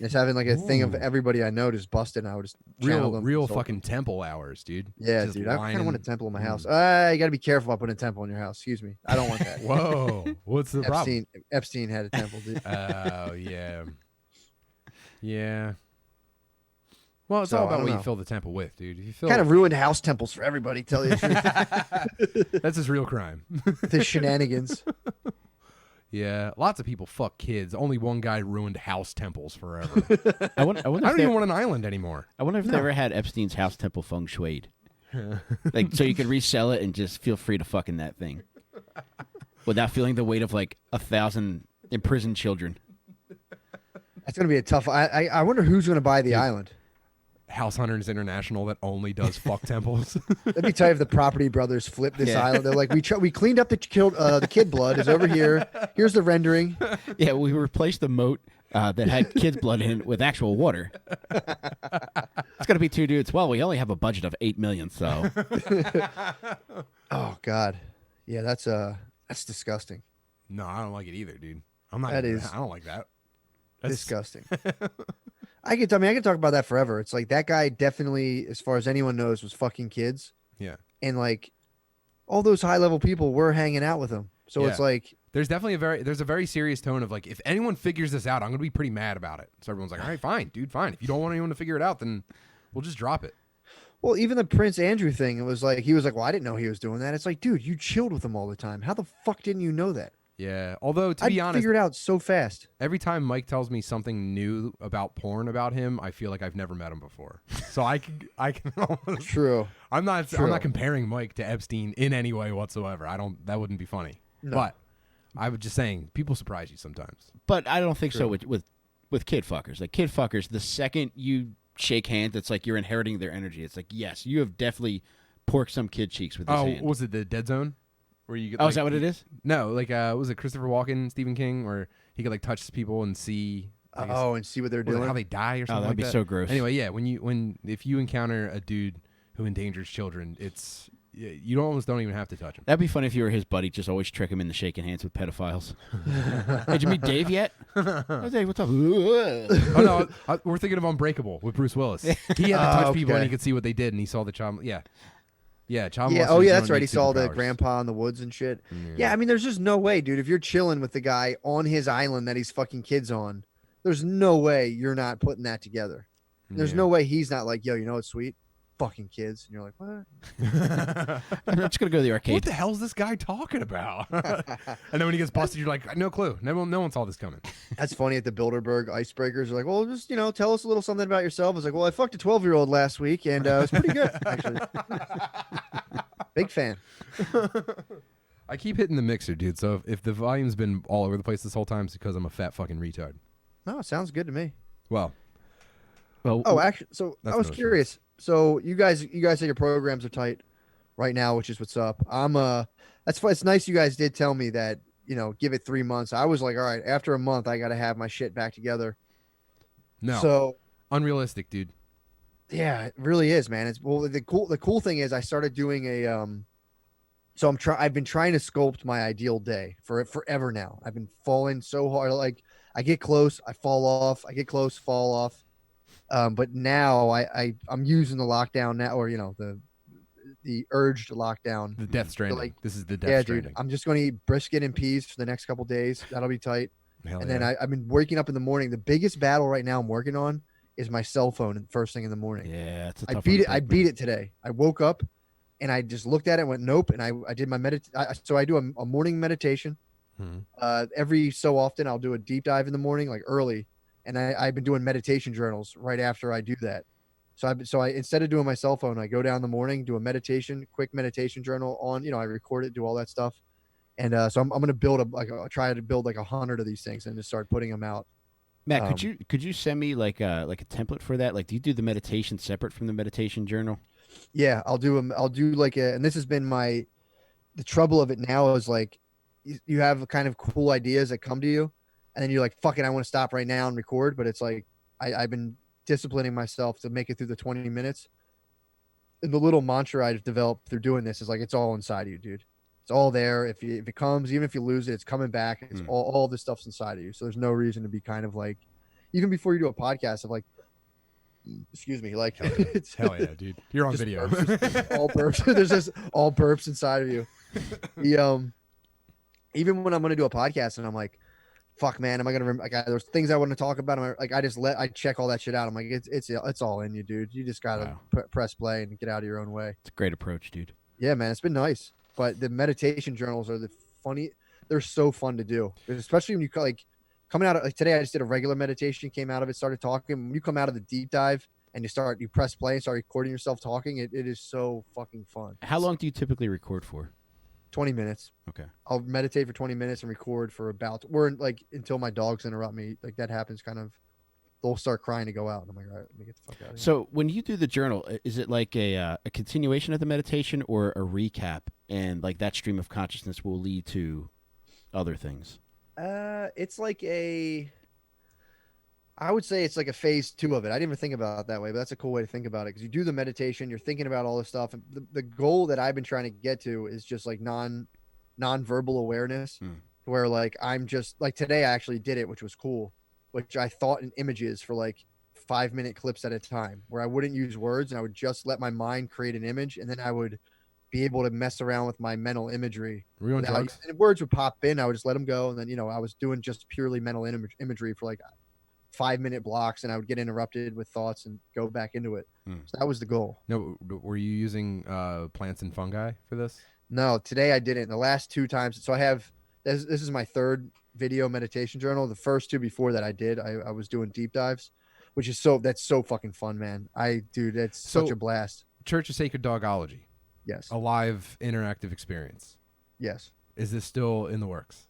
Just having like a thing of everybody I know just busted, and I would just real fucking temple hours, dude. Yeah, just dude. I kind of want a temple in my house. You got to be careful about putting a temple in your house. Excuse me. I don't want that. Whoa. What's the problem? Epstein had a temple, dude. Oh, yeah. Yeah. Well, it's all about what you fill the temple with, dude. If you fill kind of ruined house temples for everybody. Tell you the truth. That's his real crime. The shenanigans. Yeah, lots of people fuck kids. Only one guy ruined house temples forever. I wonder I don't even want an island anymore. I wonder if they ever had Epstein's house temple feng shuied. Like, so you could resell it and just feel free to fuck in that thing without feeling the weight of like 1,000 imprisoned children. That's gonna be a tough. I wonder who's gonna buy the island. House Hunters International that only does fuck temples. Let me tell you, if the Property Brothers flip this island, they're like, we cleaned up the kid blood is over here. Here's the rendering. Yeah, we replaced the moat that had kids' blood in it with actual water. It's gonna be 2 dudes. Well, we only have a budget of $8 million, so. Oh God, yeah, that's disgusting. No, I don't like it either, dude. I'm not. That is. I don't like that. That's disgusting. I could talk about that forever. It's like that guy definitely, as far as anyone knows, was fucking kids. Yeah. And like all those high level people were hanging out with him. So it's like there's definitely a very serious tone of like, if anyone figures this out, I'm gonna be pretty mad about it. So everyone's like, all right, fine, dude, fine. If you don't want anyone to figure it out, then we'll just drop it. Well, even the Prince Andrew thing, it was like he was like, well, I didn't know he was doing that. It's like, dude, you chilled with him all the time. How the fuck didn't you know that? Yeah. Although to be honest, figured it out so fast. Every time Mike tells me something new about porn about him, I feel like I've never met him before. So I can almost, True. I'm not comparing Mike to Epstein in any way whatsoever. That wouldn't be funny. No. But I was just saying, people surprise you sometimes. But I don't think so with kid fuckers. Like kid fuckers, the second you shake hands, it's like you're inheriting their energy. It's like, yes, you have definitely porked some kid cheeks with this hand. Was it the Dead Zone? Where you get, is that what it is? No, like was it Christopher Walken, Stephen King, where he could like touch people and see and see what they're doing, how they die or something. That'd be so gross. Anyway, yeah, if you encounter a dude who endangers children, you almost don't even have to touch him. That'd be funny if you were his buddy. Just always trick him into shaking hands with pedophiles. Hey, did you meet Dave yet? Oh, Dave, what's up? Oh no, we're thinking of Unbreakable with Bruce Willis. He had to touch people and he could see what they did, and he saw the child. Yeah. Yeah, child molesters. Oh, yeah, that's right. He saw the grandpa in the woods and shit. Yeah, I mean, there's just no way, dude. If you're chilling with the guy on his island that he's fucking kids on, there's no way you're not putting that together. There's no way he's not like, yo, you know what's sweet? Fucking kids. And you're like, what? I'm just going to go to the arcade. What the hell is this guy talking about? And then when he gets busted, you're like, no clue. No one saw this coming. That's funny at the Bilderberg icebreakers. They're like, well, just, tell us a little something about yourself. I was like, well, I fucked a 12-year-old last week, and it was pretty good, actually. Big fan. I keep hitting the mixer, dude. So if the volume's been all over the place this whole time, it's because I'm a fat fucking retard. No, it sounds good to me. Well. Actually, so I was curious. So you guys say your programs are tight right now, which is what's up. It's nice you guys did tell me that, give it 3 months. I was like, all right, after a month, I got to have my shit back together. No. So unrealistic, dude. Yeah, it really is, man. The cool thing is I started doing I've been trying to sculpt my ideal day for forever now. I've been falling so hard. Like I get close, I fall off. I get close, fall off. But now I'm using the lockdown now, or the urged lockdown. The Death Stranding. This is the Death Stranding. Dude, I'm just going to eat brisket and peas for the next couple days. That'll be tight. Then I've been waking up in the morning. The biggest battle right now I'm working on is my cell phone first thing in the morning. Yeah, it's a I tough beat it. one to I beat it today. I woke up and I just looked at it and went nope. And I did my so I do a morning meditation. Every so often I'll do a deep dive in the morning, like early. And I've been doing meditation journals right after I do that. So I instead of doing my cell phone, I go down in the morning, do a quick meditation journal on, I record it, do all that stuff. And so I'm going to try to build like 100 of these things and just start putting them out. Matt, could you send me like a template for that? Like, do you do the meditation separate from the meditation journal? Yeah, I'll do and this has been the trouble of it now is like, you have kind of cool ideas that come to you. And then you're like, fuck it, I want to stop right now and record. But it's like, I've been disciplining myself to make it through the 20 minutes. And the little mantra I've developed through doing this is like, it's all inside of you, dude. It's all there. If it comes, even if you lose it, it's coming back. It's all this stuff's inside of you. So there's no reason to be kind of like, even before you do a podcast of like, excuse me, like it's hell yeah, dude. You're on video. All burps. There's just all burps inside of you. Even when I'm going to do a podcast and I'm like, fuck, man, am I gonna like? There's things I want to talk about. I check all that shit out. I'm like, it's all in you, dude. You just gotta press play and get out of your own way. It's a great approach, dude. Yeah, man, it's been nice. But the meditation journals are they're so fun to do, especially when you like coming out of like today. I just did a regular meditation, came out of it, started talking. When you come out of the deep dive and you press play and start recording yourself talking, it is so fucking fun. How long do you typically record for? 20 minutes. Okay. I'll meditate for 20 minutes and record for until my dogs interrupt me. Like that happens kind of, they'll start crying to go out. And I'm like, all right, let me get the fuck out of here. So when you do the journal, is it like a continuation of the meditation or a recap? And like that stream of consciousness will lead to other things? It's like I would say it's like a phase 2 of it. I didn't even think about it that way, but that's a cool way to think about it. Because you do the meditation, you're thinking about all this stuff. And the goal that I've been trying to get to is just like non-verbal awareness, where like I'm just like today I actually did it, which was cool, which I thought in images for like 5-minute clips at a time, where I wouldn't use words and I would just let my mind create an image, and then I would be able to mess around with my mental imagery. Were you on drugs? And words would pop in, I would just let them go, and then I was doing just purely mental imagery for like 5-minute blocks, and I would get interrupted with thoughts and go back into it. So that was the goal. No, were you using plants and fungi for this? No, today I didn't. The last 2 times, so I have this is my 3rd video meditation journal. The first 2 before that I was doing deep dives, which is that's so fucking fun, man. That's such a blast. Church of Sacred Dogology. Yes. A live interactive experience. Yes. Is this still in the works?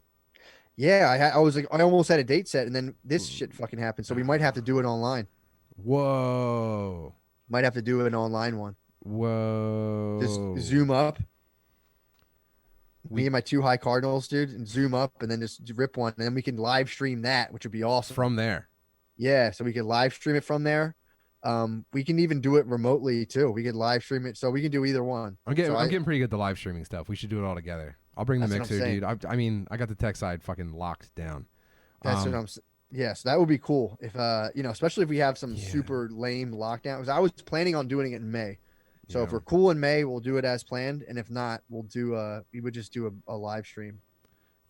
Yeah, I was like, I almost had a date set, and then this shit fucking happened. So we might have to do it online. Whoa. Might have to do an online one. Whoa. Just zoom up. Me and my 2 high cardinals, dude, and zoom up, and then just rip one, and then we can live stream that, which would be awesome. From there. Yeah, so we could live stream it from there. We can even do it remotely too. We could live stream it, so we can do either one. I'm getting pretty good at the live streaming stuff. We should do it all together. I'll bring the mixer, dude. I mean, I got the tech side fucking locked down. That's what I'm saying. Yeah, so that would be cool if especially if we have some super lame lockdown. Because I was planning on doing it in May. So if we're cool in May, we'll do it as planned, and if not, we would just do a live stream.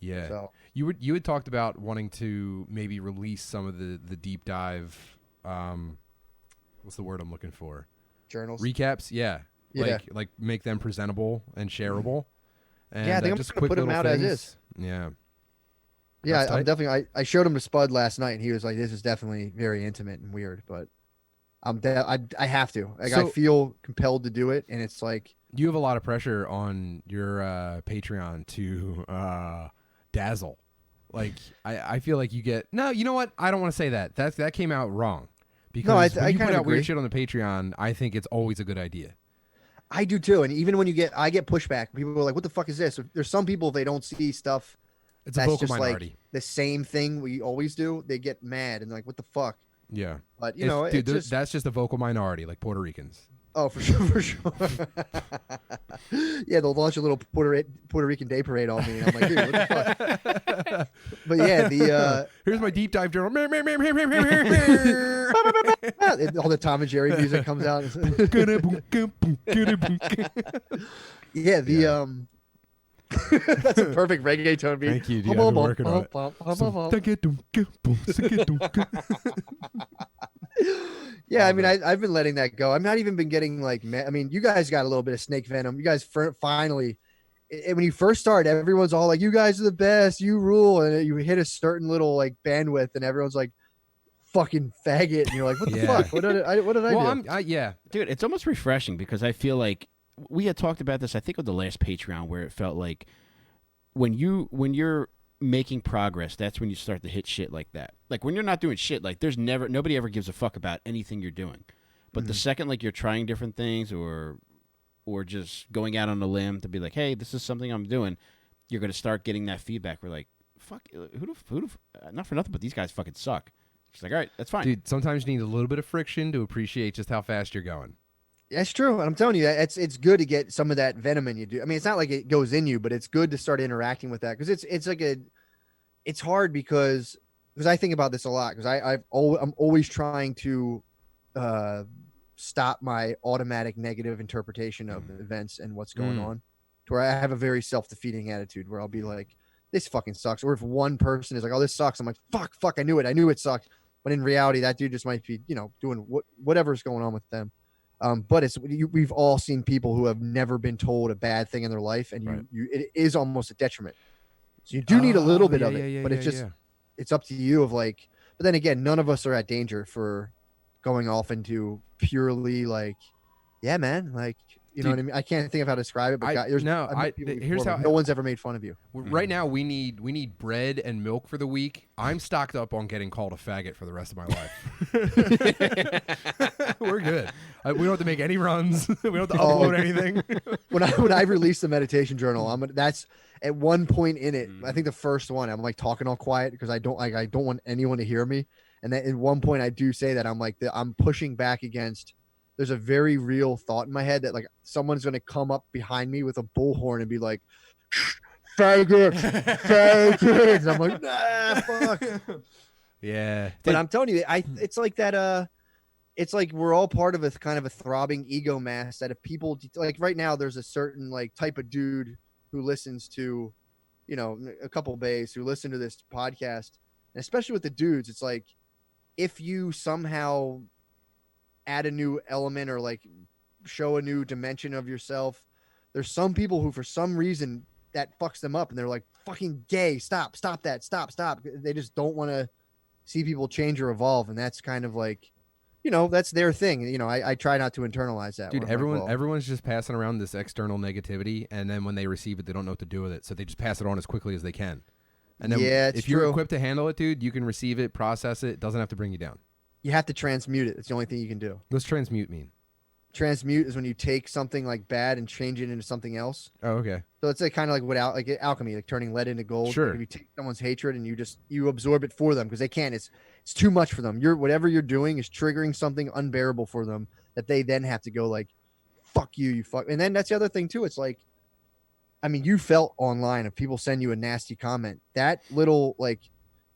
Yeah. So you had talked about wanting to maybe release some of the deep dive. What's the word I'm looking for? Journals. Recaps. Yeah. Like make them presentable and shareable. And I think I'm just gonna put them out as is. Yeah. Yeah, I'm definitely. I showed him to Spud last night, and he was like, "This is definitely very intimate and weird," but I have to. I feel compelled to do it, and it's like you have a lot of pressure on your Patreon to dazzle. Like I feel like you get no. You know what? I don't want to say that. That came out wrong. Because when you put out weird shit on the Patreon, I think it's always a good idea. I do too, and even when I get pushback. People are like, "What the fuck is this?" There's some people, they don't see stuff. It's a vocal minority. Like the same thing we always do. They get mad and like, "What the fuck?" Yeah, but that's just a vocal minority, like Puerto Ricans. Oh, for sure. Yeah, they'll launch a little Puerto Rican day parade on me, and I'm like, dude, what the fuck? But yeah, here's my deep dive journal. All the Tom and Jerry music comes out. Yeah, that's a perfect reggaeton beat. Thank you, dude. I've been working on it. Yeah, I mean, I've been letting that go. I've not even been getting like, I mean, you guys got a little bit of snake venom. You guys finally, when you first started, everyone's all like, "You guys are the best, you rule," and you hit a certain little like bandwidth, and everyone's like, "Fucking faggot," and you're like, "What the fuck? What did I do?" Dude, it's almost refreshing because I feel like we had talked about this. I think with the last Patreon, where it felt like when you're making progress, that's when you start to hit shit like that. Like when you're not doing shit, like nobody ever gives a fuck about anything you're doing. But the second like you're trying different things or just going out on a limb to be like, "Hey, this is something I'm doing," you're going to start getting that feedback. We're like, "Fuck, not for nothing, but these guys fucking suck." She's like, "All right, that's fine." Dude, sometimes you need a little bit of friction to appreciate just how fast you're going. That's true. And I'm telling you that it's good to get some of that venom in you. I mean, it's not like it goes in you, but it's good to start interacting with that. Cause it's hard because I think about this a lot. Cause I'm always trying to, stop my automatic negative interpretation of events and what's going on, to where I have a very self-defeating attitude where I'll be like, this fucking sucks. Or if one person is like, oh, this sucks, I'm like, fuck, I knew it sucked. But in reality, that dude just might be, doing whatever's going on with them. But we've all seen people who have never been told a bad thing in their life, and it is almost a detriment. So you do need a little bit of it, but it's up to you of like. But then again, none of us are at danger for going off into purely like, yeah, man, like. You know what I mean? I can't think of how to describe it, but here's how no one's ever made fun of you. Right now, we need bread and milk for the week. I'm stocked up on getting called a faggot for the rest of my life. We're good. We don't have to make any runs. We don't have to upload anything. When I release the meditation journal, that's at one point in it. I think the first one, I'm like talking all quiet because I don't want anyone to hear me. And then at one point, I do say that I'm like I'm pushing back against. There's a very real thought in my head that like someone's going to come up behind me with a bullhorn and be like, faggots. And I'm like, nah, fuck. Yeah. But I'm telling you, it's like that. It's like we're all part of a kind of a throbbing ego mass that if people like right now, there's a certain like type of dude who listens to, a couple bays who listen to this podcast. And especially with the dudes, it's like if you somehow add a new element or like show a new dimension of yourself, there's some people who for some reason that fucks them up and they're like fucking gay, stop that, stop. They just don't want to see people change or evolve, and that's kind of like that's their thing. I try not to internalize that. Dude, everyone's just passing around this external negativity, and then when they receive it, they don't know what to do with it, so they just pass it on as quickly as they can. And then if you're equipped to handle it, dude, you can receive it, process it. It doesn't have to bring you down. You have to transmute it. It's the only thing you can do. What's transmute mean? Transmute is when you take something like bad and change it into something else. Oh, okay. So it's like kind of like alchemy, like turning lead into gold. Sure. Like if you take someone's hatred and you absorb it for them because they can't. It's too much for them. Whatever you're doing is triggering something unbearable for them that they then have to go like, fuck you, you fuck. And then that's the other thing too. It's like, I mean, you felt online if people send you a nasty comment, that little like.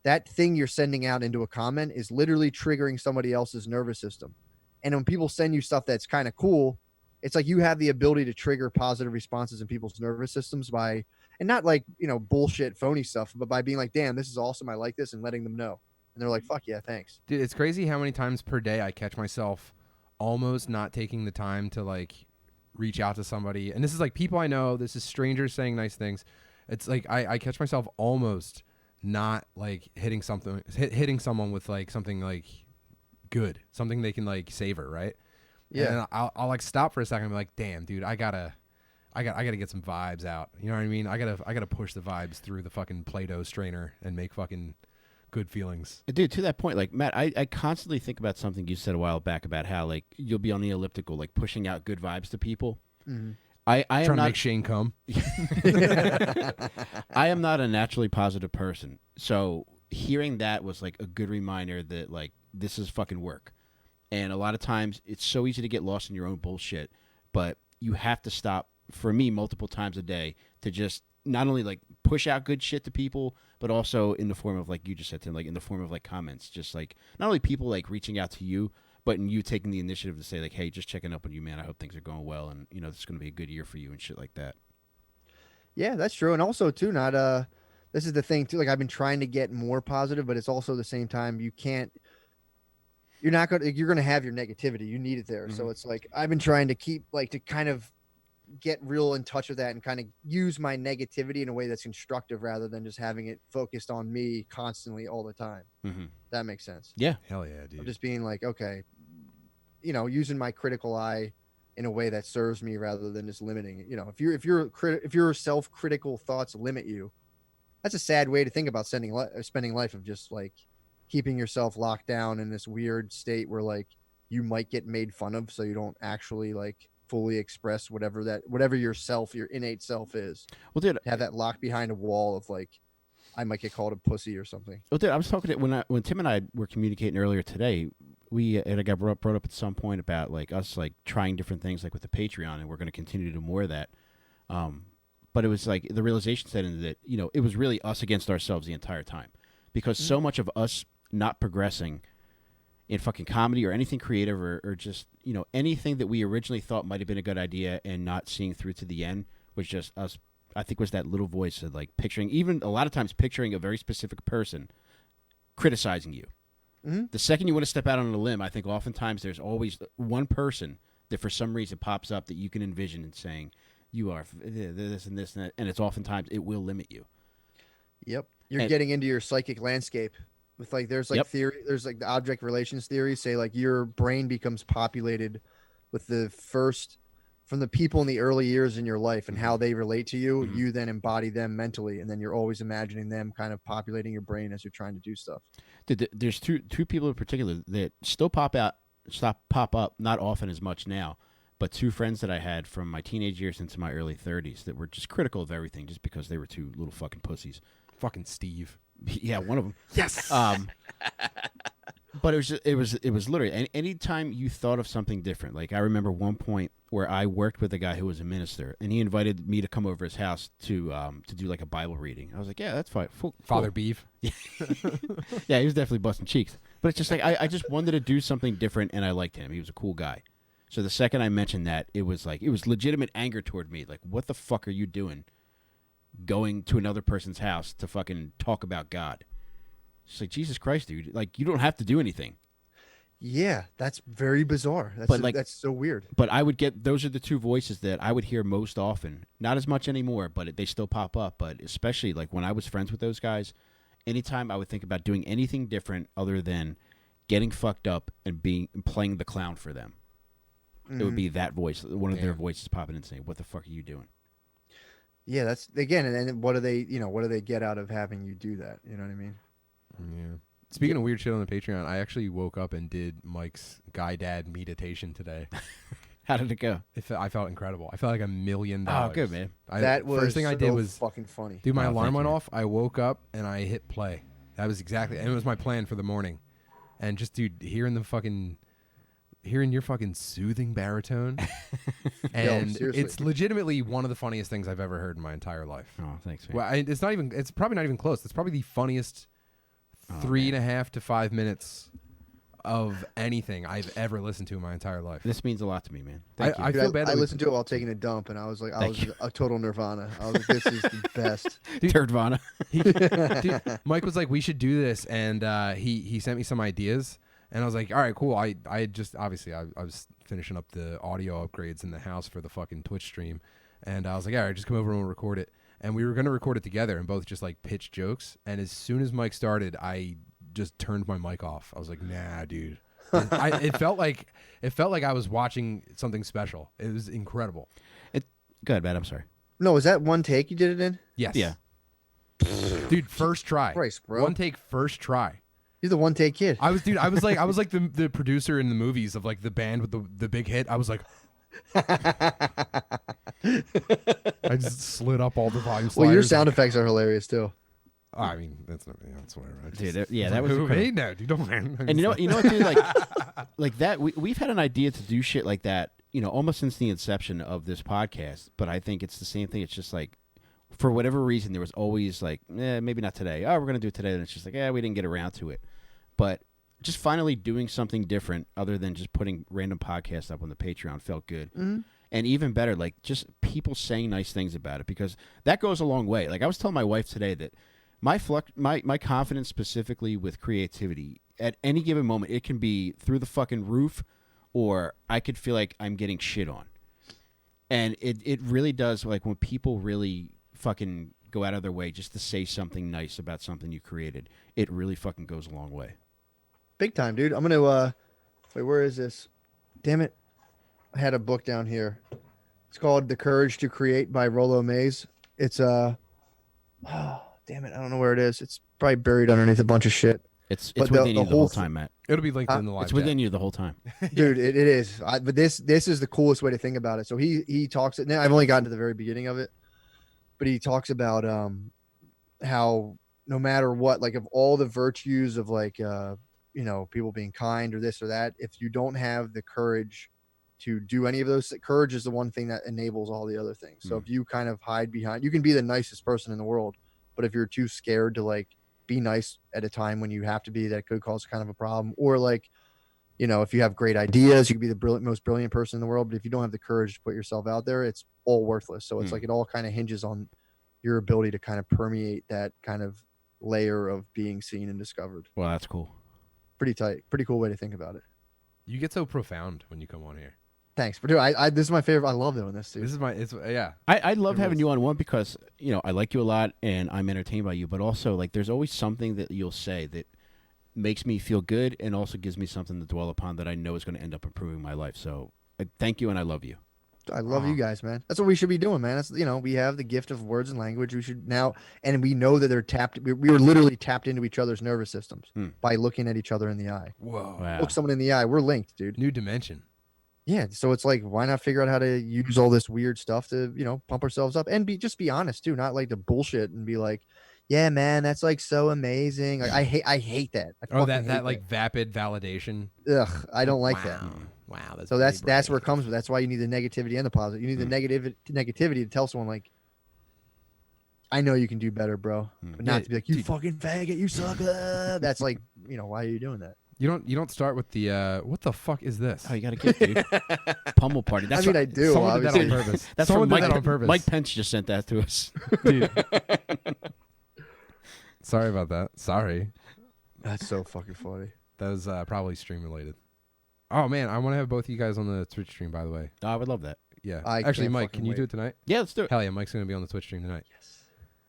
That thing you're sending out into a comment is literally triggering somebody else's nervous system. And when people send you stuff that's kind of cool, it's like you have the ability to trigger positive responses in people's nervous systems by, and not like, bullshit, phony stuff, but by being like, damn, this is awesome. I like this, and letting them know. And they're like, fuck yeah, thanks. Dude, it's crazy how many times per day I catch myself almost not taking the time to like reach out to somebody. And this is like people I know. This is strangers saying nice things. It's like I catch myself almost not like hitting someone with like something like good, something they can like savor, right? Yeah. And I'll like stop for a second and be like, damn, dude, I gotta get some vibes out. You know what I mean? I gotta push the vibes through the fucking Play-Doh strainer and make fucking good feelings. Dude, to that point, like Matt, I constantly think about something you said a while back about how like you'll be on the elliptical, like pushing out good vibes to people. Mm-hmm. I am trying not, to make Shane come. I am not a naturally positive person. So hearing that was like a good reminder that like this is fucking work. And a lot of times it's so easy to get lost in your own bullshit, but you have to stop, for me, multiple times a day to just not only like push out good shit to people, but also in the form of like you just said, Tim, like in the form of like comments, just like not only people like reaching out to you, but in you taking the initiative to say like, hey, just checking up on you, man. I hope things are going well, and this is going to be a good year for you and shit like that. Yeah, that's true. And also too, this is the thing too. Like I've been trying to get more positive, but it's also the same time you're going to have your negativity. You need it there. Mm-hmm. So it's like I've been trying to keep like to kind of get real in touch with that and kind of use my negativity in a way that's constructive rather than just having it focused on me constantly all the time. Mm-hmm. That makes sense. Yeah. Hell yeah, dude. I'm just being like, okay, using my critical eye in a way that serves me rather than just limiting it. If your self-critical thoughts limit you, that's a sad way to think about spending life of just like keeping yourself locked down in this weird state where like you might get made fun of. So you don't actually like fully express whatever your innate self is. Well, dude, have that locked behind a wall of like, I might get called a pussy or something. Well, dude, I was talking to when Tim and I were communicating earlier today. I got brought up at some point about like us like trying different things like with the Patreon, and we're going to continue to do more of that. But it was like the realization set in that it was really us against ourselves the entire time, because so much of us not progressing in fucking comedy or anything creative or just anything that we originally thought might have been a good idea and not seeing through to the end was just us I think was that little voice of like picturing, even a lot of times picturing a very specific person criticizing you. Mm-hmm. The second you want to step out on a limb, I think oftentimes there's always one person that for some reason pops up that you can envision and saying, you are this and this and that, and it's oftentimes it will limit you. Yep. You're getting into your psychic landscape with like, there's like theory, there's like the object relations theory say like your brain becomes populated with from the people in the early years in your life and how they relate to you. Mm-hmm. You then embody them mentally. And then you're always imagining them kind of populating your brain as you're trying to do stuff. There's two people in particular that still pop up, not often as much now, but two friends that I had from my teenage years into my early 30s that were just critical of everything just because they were two little fucking pussies. Fucking Steve. Yeah, one of them. Yes. But it was literally any time you thought of something different. Like I remember one point where I worked with a guy who was a minister, and he invited me to come over his house to do like a Bible reading. I was like, yeah, that's fine. Cool. Father Beef. Yeah, he was definitely busting cheeks. But it's just like I just wanted to do something different, and I liked him. He was a cool guy. So the second I mentioned that, it was legitimate anger toward me. Like, what the fuck are you doing? Going to another person's house to fucking talk about God. It's like, Jesus Christ, dude. Like, you don't have to do anything. Yeah, that's very bizarre. That's so weird. But I would get, those are the two voices that I would hear most often. Not as much anymore, but they still pop up. But especially, like, when I was friends with those guys, anytime I would think about doing anything different other than getting fucked up and playing the clown for them, it would be that voice, one of their voices popping in and saying, what the fuck are you doing? Yeah, that's, again, and then what do they get out of having you do that? You know what I mean? Yeah. Speaking of weird shit on the Patreon, I actually woke up and did Mike's guy dad meditation today. How did it go? I felt incredible. I felt like $1 million. Oh, good, man. First thing I did was fucking funny. Dude, my alarm went off. I woke up and I hit play. That was exactly, and it was my plan for the morning. And just, dude, hearing your fucking soothing baritone, and it's legitimately one of the funniest things I've ever heard in my entire life. Oh, thanks, man. Well, it's probably not even close. It's probably the funniest 3.5 to 5 minutes of anything I've ever listened to in my entire life. This means a lot to me, man. Thank you. I feel bad. I listened to it while taking a dump, and I was like, a total nirvana. I was like, this is the best. Nirvana. Dude, Mike was like, we should do this, and he sent me some ideas. And I was like, all right, cool. I was finishing up the audio upgrades in the house for the fucking Twitch stream. And I was like, all right, just come over and we'll record it. And we were going to record it together and both just like pitch jokes. And as soon as Mike started, I just turned my mic off. I was like, nah, dude. It felt like I was watching something special. It was incredible. Go ahead, Matt. I'm sorry. No, was that one take you did it in? Yes. Yeah. Dude, first try. Christ, bro. One take, first try. You're the one take kid. I was like the producer in the movies of like the band with the big hit. I was like, I just slid up all the volume sliders. Well, your sound effects are hilarious too. I mean, that's whatever. Dude, that was incredible. Hey, no, dude, don't. And you know what, dude, like that. We've had an idea to do shit like that, almost since the inception of this podcast. But I think it's the same thing. It's just like, for whatever reason, there was always like, maybe not today. Oh, we're gonna do it today, and it's just like, we didn't get around to it. But just finally doing something different, other than just putting random podcasts up on the Patreon, felt good. Mm-hmm. And even better, like just people saying nice things about it, because that goes a long way. Like I was telling my wife today that my confidence specifically with creativity at any given moment, it can be through the fucking roof, or I could feel like I'm getting shit on. And it really does, like when people really fucking go out of their way just to say something nice about something you created, it really fucking goes a long way. Big time, dude. I'm gonna wait, where is this? Damn it. I had a book down here. It's called The Courage to Create by Rollo Mays. It's damn it, I don't know where it is. It's probably buried underneath a bunch of shit. It's within you the whole time, Matt. It'll be linked in the live. It's within you the whole time. Dude, it is. But this is the coolest way to think about it. So he talks it now. I've only gotten to the very beginning of it, but he talks about how no matter what, like of all the virtues of like people being kind or this or that, if you don't have the courage to do any of those, courage is the one thing that enables all the other things. So if you kind of hide behind, you can be the nicest person in the world, but if you're too scared to like be nice at a time when you have to be, that could cause kind of a problem. Or like, if you have great ideas, you could be the most brilliant person in the world, but if you don't have the courage to put yourself out there, it's all worthless. So it's like it all kind of hinges on your ability to kind of permeate that kind of layer of being seen and discovered. Well, that's cool. Pretty tight. Pretty cool way to think about it. You get so profound when you come on here. Thanks, but dude, this is my favorite. I love doing this too. This is yeah. I love having you on, one, because I like you a lot and I'm entertained by you, but also like there's always something that you'll say that makes me feel good and also gives me something to dwell upon that I know is going to end up improving my life. So thank you, and I love you. I love you guys, man. That's what we should be doing, man. That's we have the gift of words and language. We should now, and we know that they're tapped. We were literally tapped into each other's nervous systems by looking at each other in the eye. Whoa! Wow. Look someone in the eye. We're linked, dude. New dimension. Yeah, so it's like, why not figure out how to use all this weird stuff to, pump ourselves up and just be honest too, not like to bullshit and be like, yeah, man, that's like so amazing. Like, I hate that. That like vapid validation. Ugh, I don't like that. Wow. That's where it comes from. That's why you need the negativity and the positive. You need the negativity to tell someone like, I know you can do better, bro. But not to be like, you fucking faggot, you suck. That's like, why are you doing that? You don't start with the what the fuck is this? Oh, you got to get, dude. Pummel party. That's I do. Someone did that on purpose. That's someone from did that on purpose. Mike Pence just sent that to us. Dude. Sorry about that. Sorry. That's so fucking funny. That was probably stream related. Oh man, I want to have both of you guys on the Twitch stream. By the way. I would love that. Yeah. I Actually, can't Mike, fucking can you wait. do it tonight? Yeah, let's do it. Hell yeah, Mike's gonna be on the Twitch stream tonight. Yes.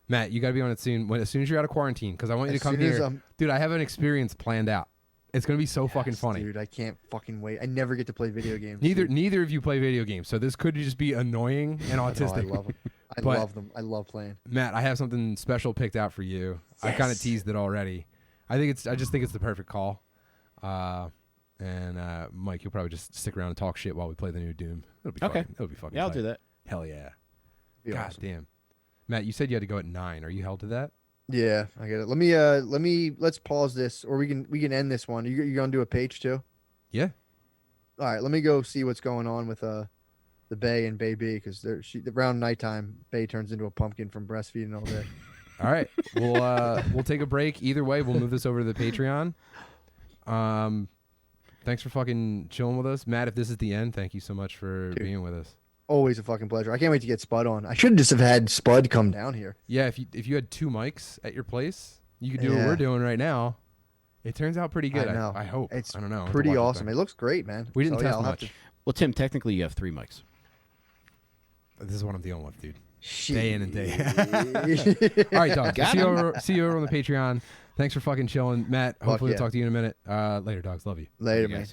Matt, you gotta be on it soon. As soon as you're out of quarantine, because I want you to come here, dude. I have an experience planned out. It's gonna be so fucking funny, dude. I can't fucking wait. I never get to play video games. Neither of you play video games, so this could just be annoying and autistic. I love them. I love them. I love playing. Matt, I have something special picked out for you. Yes. I kind of teased it already. I just think it's the perfect call. And Mike, you'll probably just stick around and talk shit while we play the new Doom. It'll be okay. It'll be fucking. Yeah, I'll tight. do that. Hell yeah. Be God awesome. damn. Matt, you said you had to go at 9. Are you held to that? Yeah, I get it. Let's pause this, or we can end this one. You gonna do a page too? Yeah. All right, let me go see what's going on with the Bay and Bay B, because around nighttime, Bay turns into a pumpkin from breastfeeding all day. All right, we'll take a break. Either way, we'll move this over to the Patreon. Thanks for fucking chilling with us, Matt. If this is the end, thank you so much for being with us. Always a fucking pleasure. I can't wait to get Spud on. I should just have had Spud come down here. Yeah, if you had 2 mics at your place, you could do what we're doing right now. It turns out pretty good. I hope. It's I don't know. pretty awesome. It looks great, man. We didn't test much. Well, Tim, technically you have 3 mics. This is what I'm dealing with, dude. Shit. Day in and day out. All right, dogs. See you over on the Patreon. Thanks for fucking chilling. Matt, hopefully we'll talk to you in a minute. Later, dogs. Love you. Later, man.